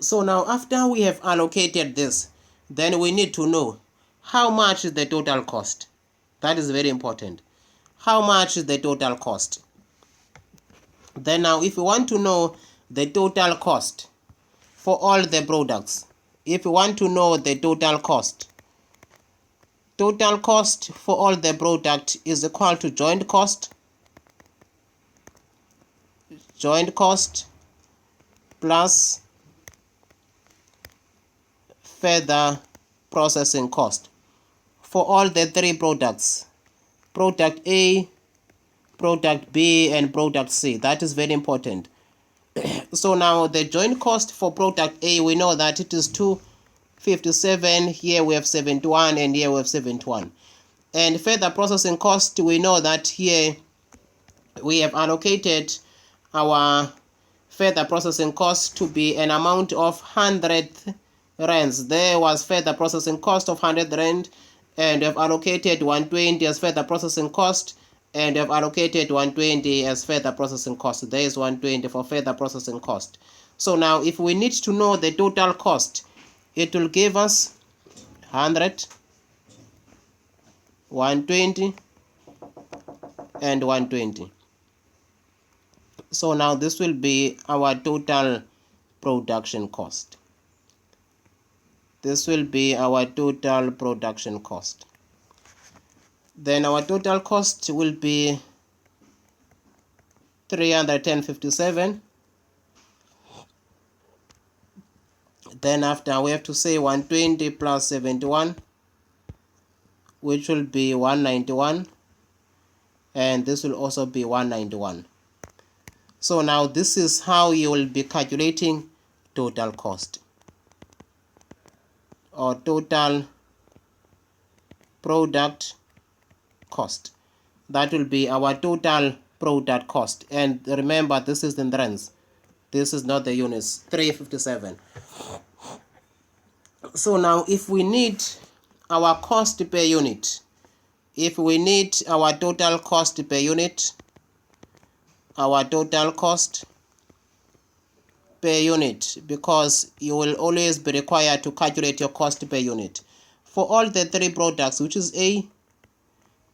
So now, after we have allocated this, then we need to know how much is the total cost. That is very important. How much is the total cost? Then now, if you want to know the total cost for all the products, if you want to know the total cost for all the product is equal to joint cost plus further processing cost for all the three products, product A, product B, and product C. That is very important. So now the joint cost for product A, we know that it is 257, here we have 71, and here we have 71. And further processing cost, we know that here we have allocated our further processing cost to be an amount of 100 rands. There was further processing cost of 100 rand, and we have allocated 120 as further processing cost, and we have allocated 120 as further processing cost. There is 120 for further processing cost. So now, if we need to know the total cost, it will give us 100, 120, and 120. So now this will be our total production cost. This will be our total production cost. Then our total cost will be 310.57. Then after, we have to say 120 plus 71, which will be 191, and this will also be 191. So now this is how you will be calculating total cost or total product cost. That will be our total product cost. And remember, this is in rands. This is not the units. 357. So now, if we need our cost per unit, if we need our total cost per unit, our total cost per unit, because you will always be required to calculate your cost per unit for all the three products, which is A,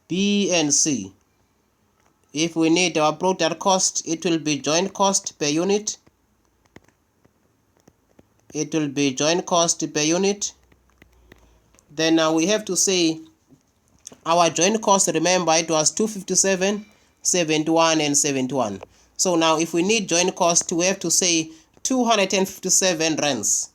B, and C. If we need our product cost, it will be joint cost per unit. It will be joint cost per unit. Then now we have to say our joint cost, remember it was 257, 71, and 71. So now if we need joint cost, we have to say 257 rands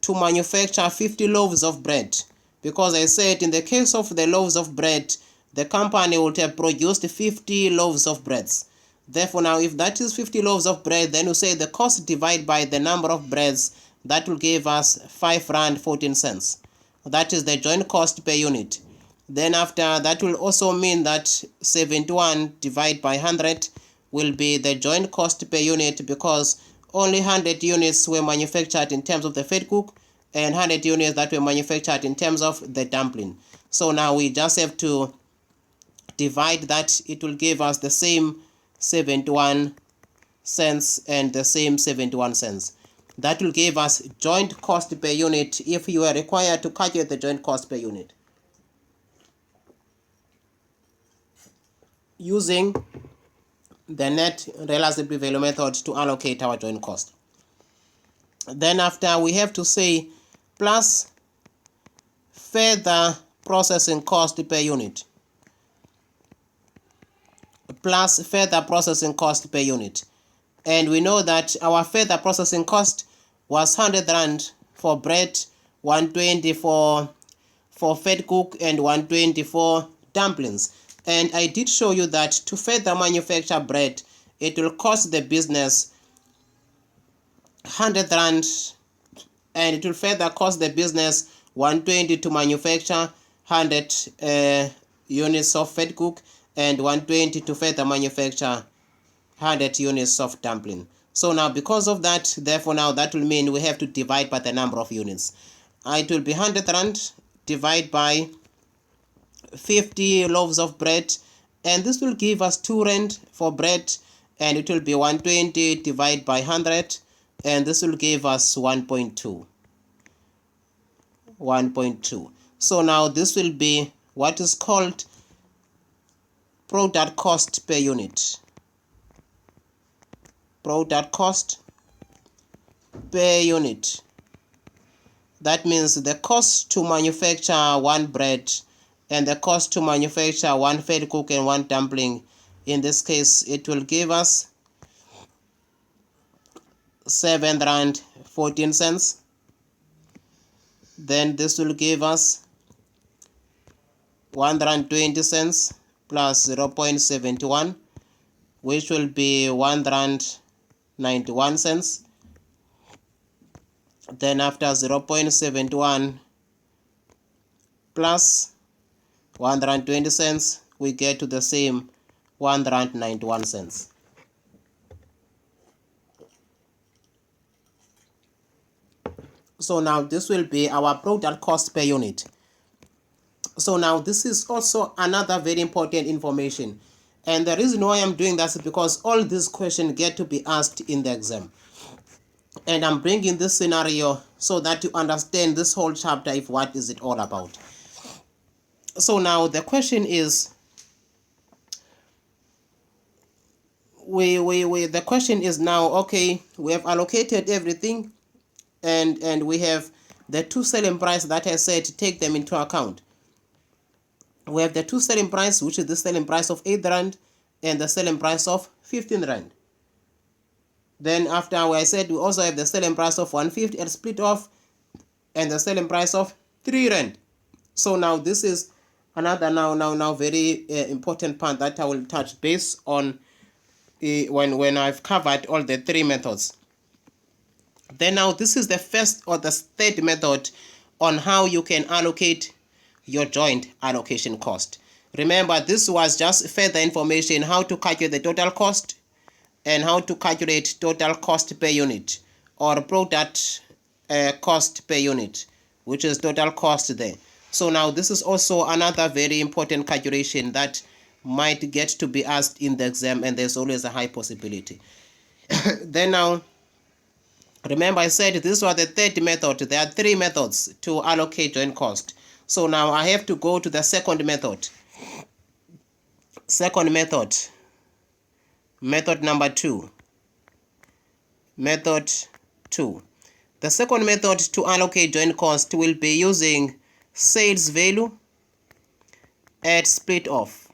to manufacture 50 loaves of bread. Because I said in the case of the loaves of bread, the company would have produced 50 loaves of breads. Therefore now if that is 50 loaves of bread, then we say the cost divided by the number of breads, that will give us 5 rand 14 cents. That is the joint cost per unit. Then after that will also mean that 71 divided by 100 will be the joint cost per unit, because only 100 units were manufactured in terms of the fed cook and 100 units that were manufactured in terms of the dumpling. So now we just have to divide that. It will give us the same 71 cents and the same 71 cents. That will give us joint cost per unit if you are required to calculate the joint cost per unit using the net realizable value method to allocate our joint cost. Then after we have to say plus further processing cost per unit. Plus further processing cost per unit. And we know that our further processing cost was 100 rand for bread, 120 for fed cook, and 120 for dumplings. And I did show you that to further manufacture bread, it will cost the business 100 rand, and it will further cost the business 120 to manufacture 100 units of fed cook, and 120 to further manufacture 100 units of dumpling. So now because of that, therefore now that will mean we have to divide by the number of units. It will be 100 rand divided by 50 loaves of bread, and this will give us 2 rand for bread, and it will be 120 divided by 100, and this will give us 1.2. So now this will be what is called product cost per unit. Product cost per unit. That means the cost to manufacture one bread and the cost to manufacture one fed cook and one dumpling. In this case, it will give us 7 rand 14 cents. Then this will give us 1 rand 20 cents plus 0.71, which will be 1 rand 91 cents. Then after 0.71 plus 1 rand 20 cents, we get to the same 1 rand 91 cents. So now this will be our product cost per unit. So now this is also another very important information. And the reason why I'm doing that is because all these questions get to be asked in the exam. And I'm bringing this scenario so that you understand this whole chapter, if what is it all about. So now the question is, the question is now, okay, we have allocated everything, and we have the two selling price that I said take them into account. We have the two selling price, which is the selling price of 8 rand and the selling price of 15 rand. Then after I said we also have the selling price of 150 and split off, and the selling price of 3 rand. So now this is another now very important point that I will touch base on when I've covered all the three methods. Then now this is the first or the third method on how you can allocate your joint allocation cost. Remember, this was just further information how to calculate the total cost and how to calculate total cost per unit, or product cost per unit, which is total cost there. So now this is also another very important calculation that might get to be asked in the exam, and there's always a high possibility. Then now Remember I said this was the third method. There are three methods to allocate joint cost. So now I have to go to the second method. Second method. Method number 2. Method 2. The second method to allocate joint cost will be using sales value at split off.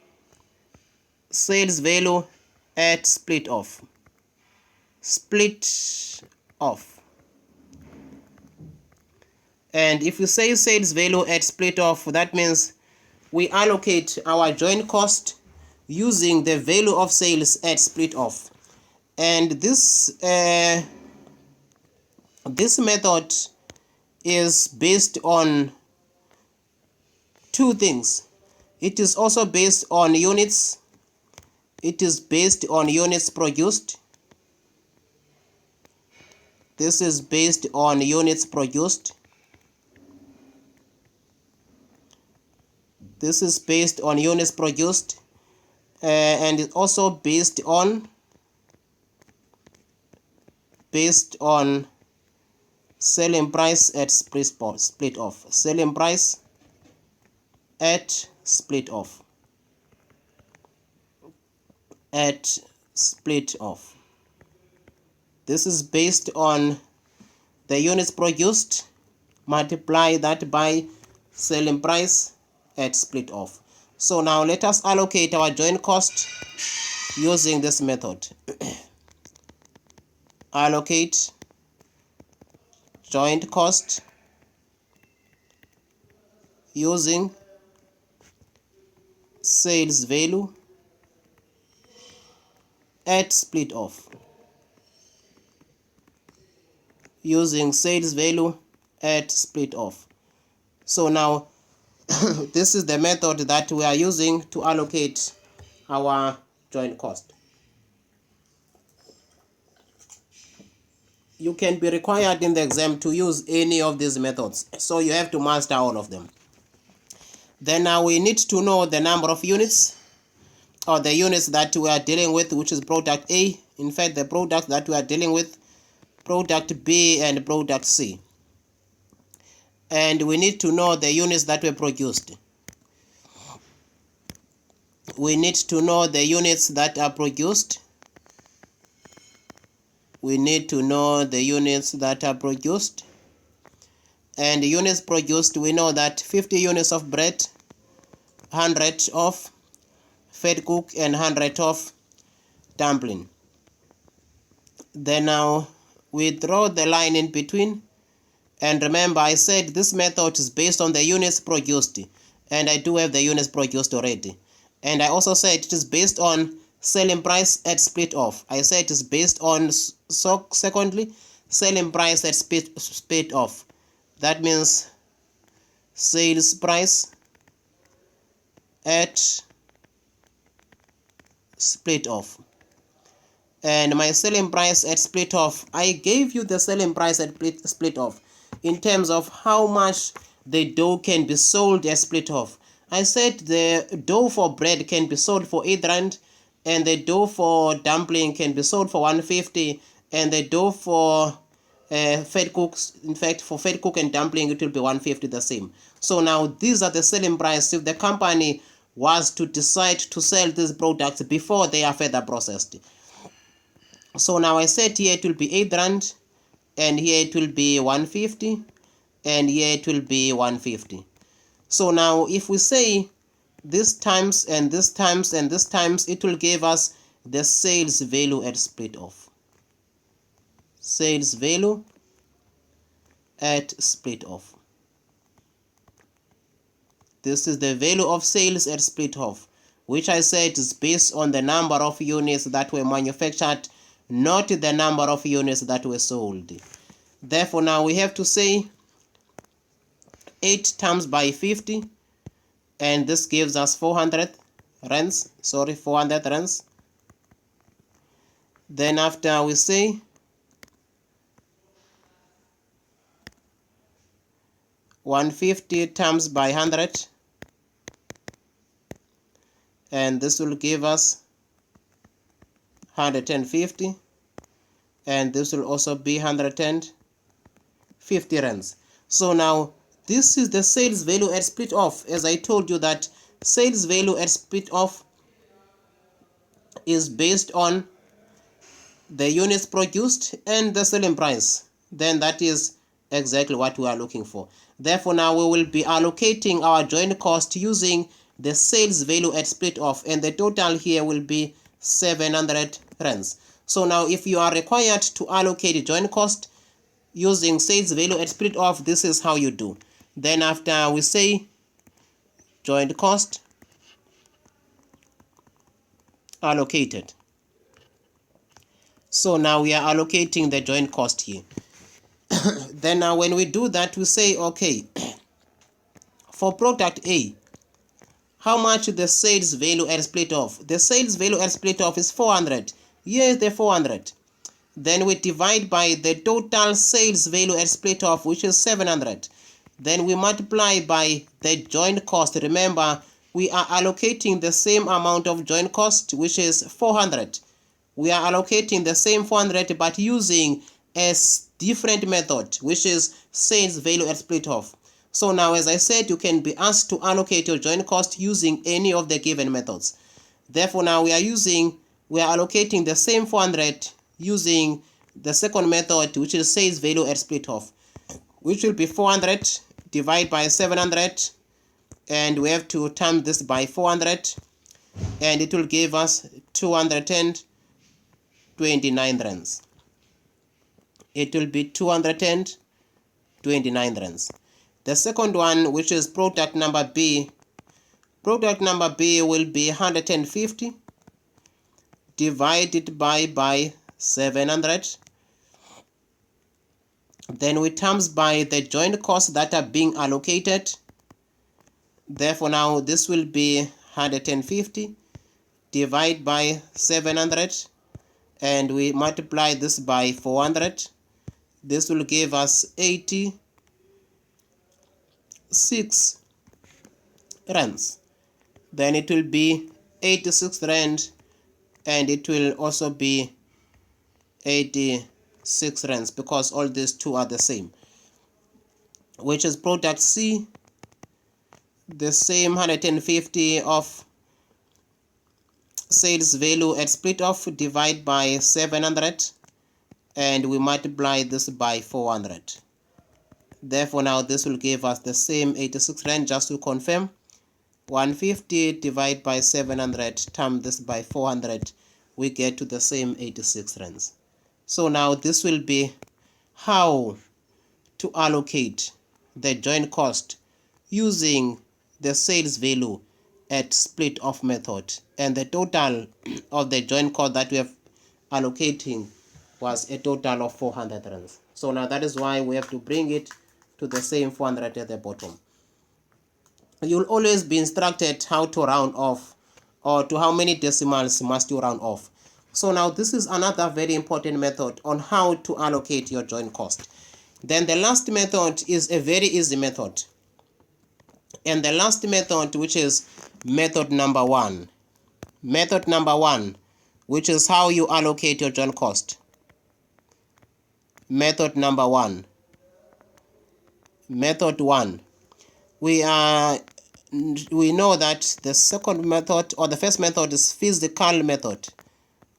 Sales value at split off. Split off. And if you say sales value at split off, that means we allocate our joint cost using the value of sales at split off. And this method is based on two things. It is also based on units. It is based on units produced. This is based on units produced. This is based on units produced, and it's also based on selling price at split off. Selling price at split off. At split off. This is based on the units produced, multiply that by selling price at split off. So now let us allocate our joint cost using this method. Allocate joint cost using sales value at split off. Using sales value at split off. So now this is the method that we are using to allocate our joint cost. You can be required in the exam to use any of these methods, so you have to master all of them. Then now we need to know the number of units, or the units that we are dealing with, which is product A. In fact, the product that we are dealing with, product B and product C. And we need to know the units that were produced. We need to know the units that are produced. We need to know the units that are produced. And units produced, we know that 50 units of bread, 100 of fed cook, and 100 of dumpling. Then now we draw the line in between. And remember, I said this method is based on the units produced, and I do have the units produced already. And I also said it is based on selling price at split off. I said it is based on, secondly, selling price at split off. That means sales price at split off. And my selling price at split off, I gave you the selling price at split off in terms of how much the dough can be sold as split off. I said the dough for bread can be sold for 8 rand, and the dough for dumpling can be sold for 150, and the dough for fed cooks, in fact for fed cook and dumpling, it will be 150, the same. So now these are the selling price if the company was to decide to sell these products before they are further processed. So now I said here it will be 8 rand, and here it will be 150, and here it will be 150. So now if we say this times and this times and this times, it will give us the sales value at split off. Sales value at split off. This is the value of sales at split off, which I said is based on the number of units that were manufactured, not the number of units that were sold. Therefore now we have to say 8 times by 50, and this gives us 400 rands. Then after we say 150 times by 100, and this will give us 150, and this will also be 150 rands. So now this is the sales value at split off. As I told you that sales value at split off is based on the units produced and the selling price. Then that is exactly what we are looking for. Therefore now we will be allocating our joint cost using the sales value at split off, and the total here will be 700 rands. So now if you are required to allocate joint cost using sales value at split off, this is how you do. Then after we say joint cost allocated. So now we are allocating the joint cost here. Then now when we do that, we say, okay, for product A, how much the sales value at split off? The sales value at split off is 400. Here is the 400. Then we divide by the total sales value at split off, which is 700. Then we multiply by the joint cost. Remember, we are allocating the same amount of joint cost, which is 400. We are allocating the same 400 but using a different method, which is sales value at split off. So now, as I said, you can be asked to allocate your joint cost using any of the given methods. Therefore now we are allocating the same 400 using the second method, which is sales value at split off, which will be 400 divided by 700, and we have to times this by 400, and it will give us 229 rands. It will be 229 rands. The second one, which is product number B, will be 150 divided by 700. Then we times by the joint costs that are being allocated. Therefore now this will be 150 divided by 700, and we multiply this by 400. This will give us 86 rands. Then it will be 86 rand, and it will also be 86 rands because all these two are the same, which is product C, the same 150 of sales value at split off divided by 700, and we multiply this by 400. Therefore now this will give us the same 86 rand. Just to confirm, 150 divided by 700 times this by 400, we get to the same 86 rands. So now this will be how to allocate the joint cost using the sales value at split off method, and the total of the joint cost that we have allocating was a total of 400 rands. So now that is why we have to bring it to the same 400 at the bottom. You'll always be instructed how to round off, or to how many decimals must you round off. So now this is another very important method on how to allocate your joint cost. Then the last method is a very easy method. And the last method, which is method number 1. Method number 1, which is how you allocate your joint cost. Method number 1. Method 1. We know that the second method, or the first method, is physical method,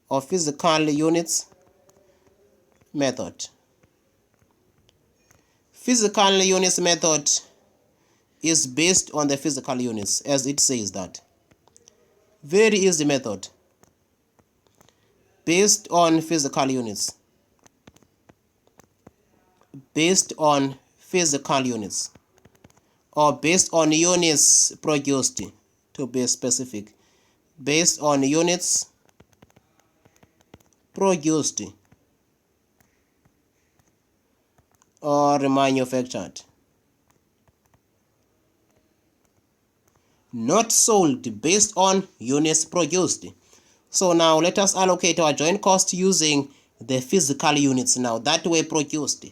or physical units method. Physical units method is based on the physical units, as it says that. Very easy method, based on physical units. Based on physical units, or based on units produced, to be specific. Based on units produced or manufactured. Not sold, based on units produced. So now let us allocate our joint cost using the physical units now that were produced.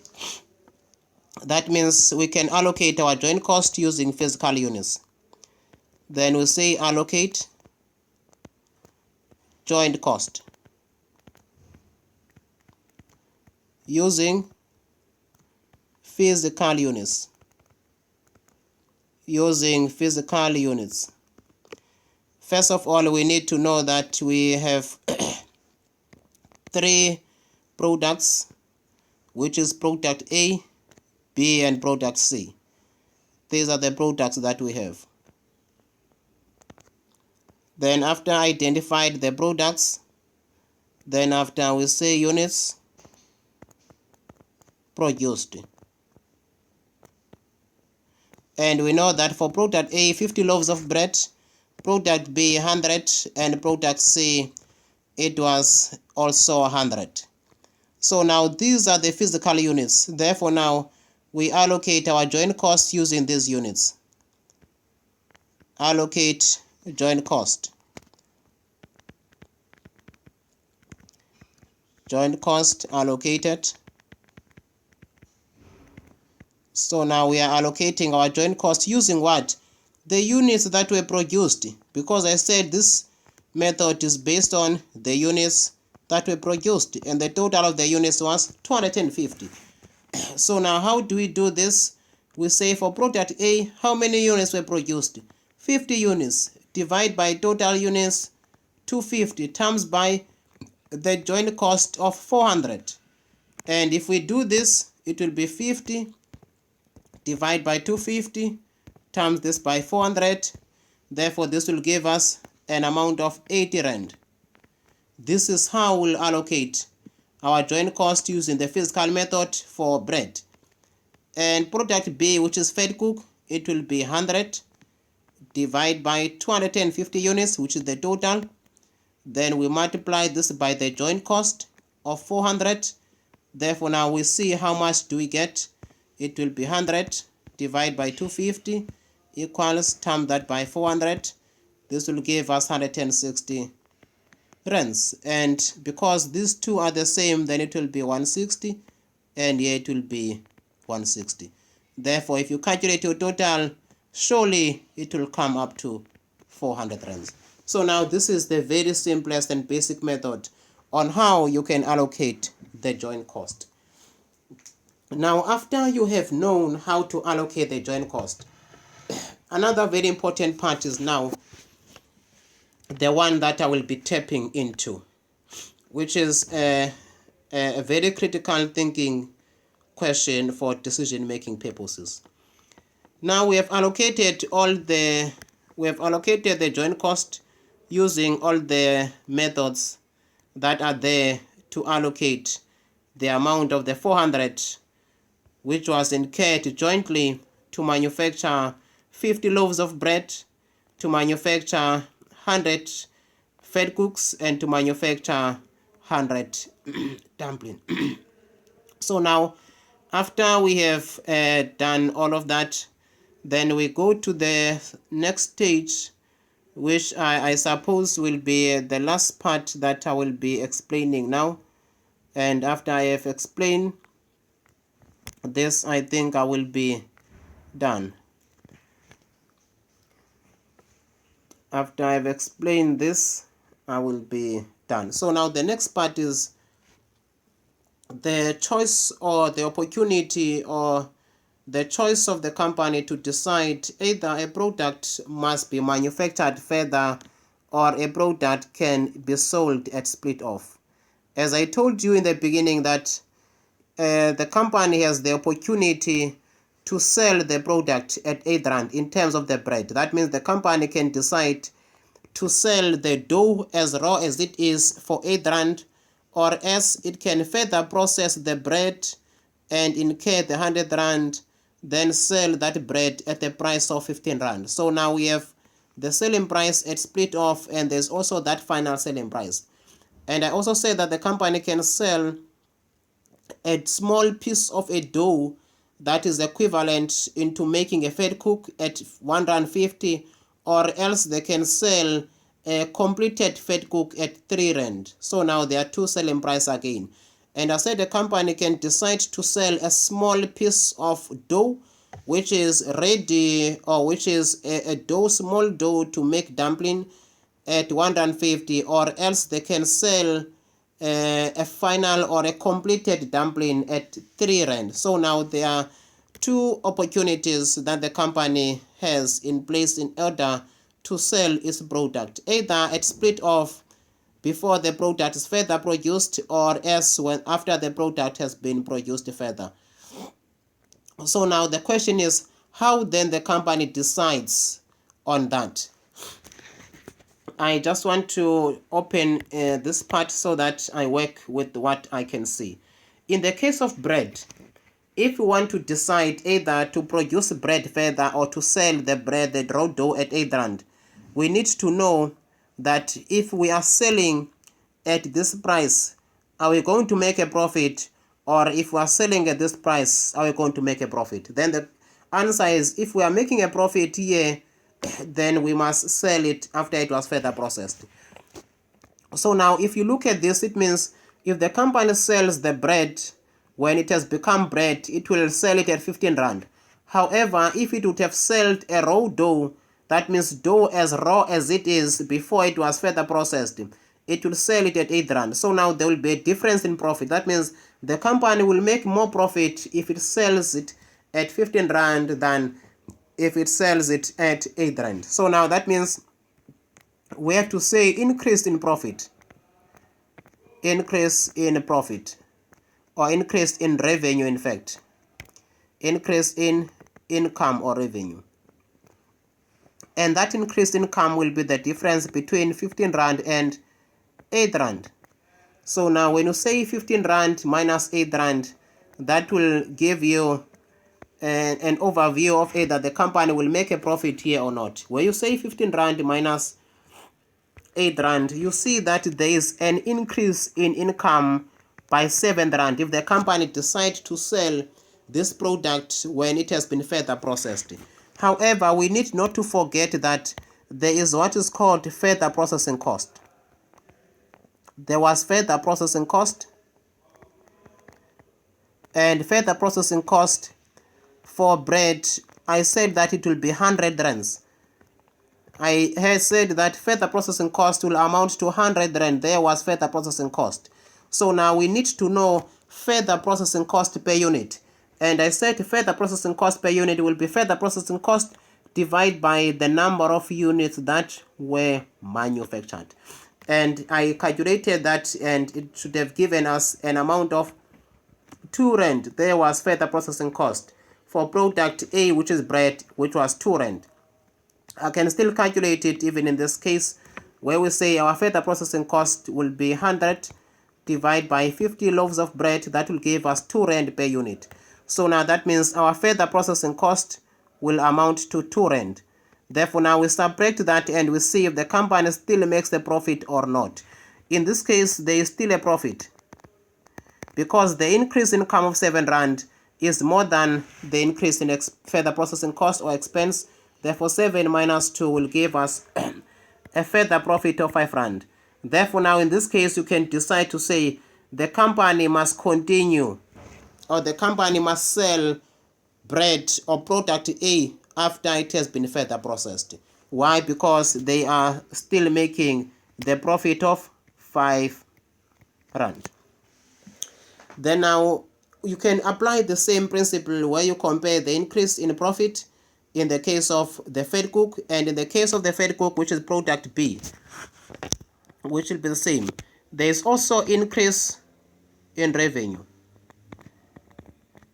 That means we can allocate our joint cost using physical units. Then we say allocate joint cost. using physical units. Using physical units. First of all, we need to know that we have three products, which is product A, B, and product C. These are the products that we have. Then after identified the products, then after we say units produced. And we know that for product A, 50 loaves of bread, product B 100, and product C, it was also 100. So now these are the physical units. Therefore now we allocate our joint cost using these units. Allocate joint cost. Joint cost allocated. So now we are allocating our joint cost using what? The units that were produced. Because I said this method is based on the units that were produced. And the total of the units was 250. So now how do we do this? We say for product A, how many units were produced? 50 units. Divide by total units 250 times by the joint cost of 400. And if we do this, it will be 50 divide by 250 times this by 400. Therefore, this will give us an amount of 80 rand. This is how we'll allocate our joint cost using the physical method for bread. And product B, which is fed cook, it will be 100 divide by 250 units, which is the total. Then we multiply this by the joint cost of 400. Therefore, now we see how much do we get. It will be 100 divided by 250 equals times that by 400. This will give us 160 rands. And because these two are the same, then it will be 160, and here it will be 160. Therefore, if you calculate your total, surely it will come up to 400 rands. So now this is the very simplest and basic method on how you can allocate the joint cost. Now, after you have known how to allocate the joint cost, another very important part is now the one that I will be tapping into, which is a very critical thinking question for decision-making purposes. Now we have allocated the joint cost using all the methods that are there to allocate the amount of the 400 which was incurred jointly to manufacture 50 loaves of bread, to manufacture 100 fed cooks, and to manufacture 100 dumplings. So now, after we have done all of that, then we go to the next stage, which I suppose will be the last part that I will be explaining now. And after I have explained this, I think I will be done. After I've explained this, I will be done. So now the next part is the choice or the opportunity or the choice of the company to decide either a product must be manufactured further or a product can be sold at split off. As I told you in the beginning that the company has the opportunity to sell the product at 8 rand in terms of the bread. That means the company can decide to sell the dough as raw as it is for 8 rand, or else it can further process the bread and incur the 100 rand, then sell that bread at the price of 15 rand. So now we have the selling price at split off, and there's also that final selling price. And I also said that the company can sell a small piece of a dough that is equivalent into making a fed cook at 150 rand, or else they can sell a completed fed cook at 3 rand. So now there are two selling price again. And I said the company can decide to sell a small piece of dough which is ready, or which is a small dough to make dumpling at 150, or else they can sell a final or a completed dumpling at 3 rand. So now there are two opportunities that the company has in place in order to sell its product, either at split off before the product is further produced, or else when after the product has been produced further. So now the question is, how then the company decides on that? I just want to open this part so that I work with what I can see. In the case of bread, if we want to decide either to produce bread further or to sell the bread, the raw dough at 8 rand, we need to know that if we are selling at this price, are we going to make a profit? Or if we are selling at this price, are we going to make a profit? Then the answer is, if we are making a profit here, then we must sell it after it was further processed. So now if you look at this, it means if the company sells the bread when it has become bread, it will sell it at 15 rand. However, if it would have sold a raw dough, that means dough as raw as it is before it was further processed, it will sell it at 8 rand. So now there will be a difference in profit. That means the company will make more profit if it sells it at 15 rand than if it sells it at 8 rand. So now that means we have to say increase in profit, increase in profit, or increase in revenue, in fact, increase in income or revenue. And that increased income will be the difference between 15 rand and 8 rand. So now when you say 15 rand minus 8 rand, that will give you an overview of either the company will make a profit here or not. When you say 15 rand minus 8 rand, you see that there is an increase in income by 7 rand if the company decides to sell this product when it has been further processed. However, we need not to forget that there is what is called further processing cost. There was further processing cost, and further processing cost for bread, I said that it will be 100 rands. I had said that further processing cost will amount to 100 rand. There was further processing cost. So now we need to know further processing cost per unit. And I said further processing cost per unit will be further processing cost divided by the number of units that were manufactured. And I calculated that, and it should have given us an amount of 2 rand. There was further processing cost for product A, which is bread, which was 2 rand. I can still calculate it even in this case, where we say our further processing cost will be 100 divided by 50 loaves of bread. That will give us 2 rand per unit. So now that means our further processing cost will amount to 2 rand. Therefore, now we subtract that and we see if the company still makes the profit or not. In this case, there is still a profit, because the increase in income of 7 rand is more than the increase in further processing cost or expense. Therefore, 7 minus 2 will give us a further profit of 5 rand. Therefore, now in this case, you can decide to say the company must continue, or the company must sell bread or product A after it has been further processed. Why? Because they are still making the profit of 5 rand. Then now you can apply the same principle where you compare the increase in profit in the case of the fed cook, and in the case of the fed cook, which is product B, which will be the same. There is also increase in revenue.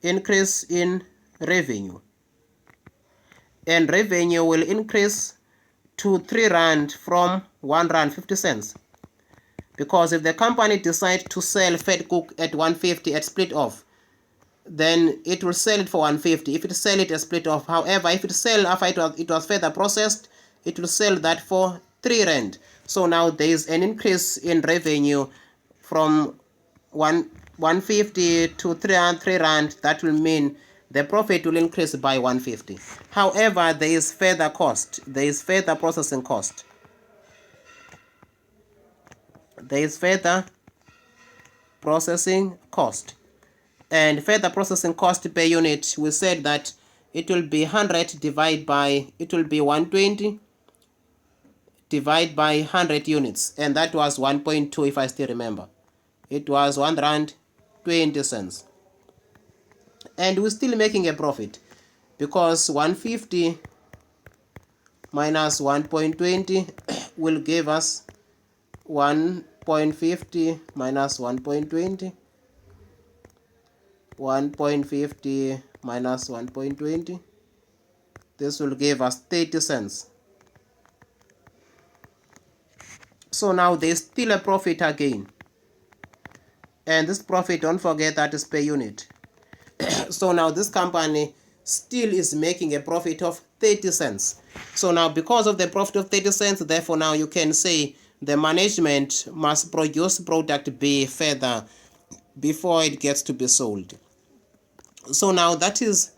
Increase in revenue. And revenue will increase to 3 rand from 1 rand 50 cents. Because if the company decides to sell fed cook at 150 at split off, then it will sell it for 150 if it sell it at split off. However, if it sell after it was further processed, it will sell that for 3 rand. So now there is an increase in revenue from 150 to 3 rand. That will mean the profit will increase by 150. However, there is further cost. There is further processing cost. There is further processing cost. And further processing cost per unit, we said that it will be 100 divided by, it will be 120 divided by 100 units. And that was 1.2 if I still remember. it was 1 rand 20 cents. And we're still making a profit because 150 minus 1.20 will give us 1.50 minus 1.20, 1.50 minus 1.20, this will give us 30 cents. So now there's still a profit again, and this profit, don't forget that is per unit. So now this company still is making a profit of 30 cents. So now because of the profit of 30 cents, therefore now you can say the management must produce product B further before it gets to be sold. So now that is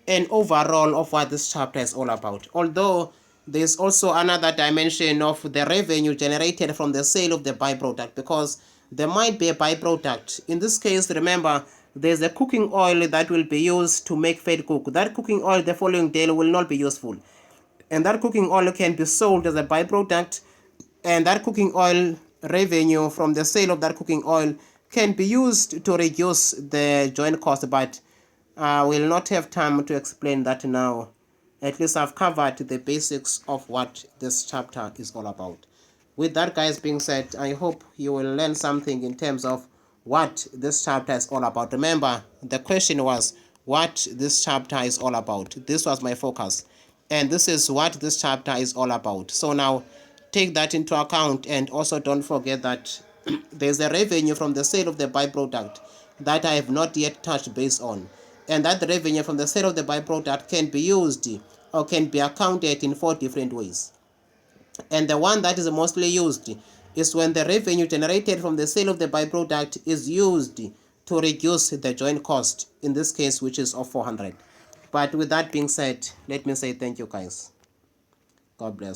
an overall of what this chapter is all about. Although there's also another dimension of the revenue generated from the sale of the byproduct, because there might be a byproduct. In this case, remember, there's a cooking oil that will be used to make fed cook. That cooking oil the following day will not be useful. And that cooking oil can be sold as a byproduct, and that cooking oil revenue from the sale of that cooking oil can be used to reduce the joint cost, but we'll not have time to explain that now. At least I've covered the basics of what this chapter is all about. With that, guys, being said, I hope you will learn something in terms of what this chapter is all about. Remember, the question was what this chapter is all about. This was my focus, and this is what this chapter is all about. So now take that into account, and also don't forget that there's a revenue from the sale of the byproduct that I have not yet touched base on, and that revenue from the sale of the byproduct can be used or can be accounted in 4 different ways. And the one that is mostly used is when the revenue generated from the sale of the byproduct is used to reduce the joint cost, in this case, which is of 400. But with that being said, let me say thank you, guys. God bless.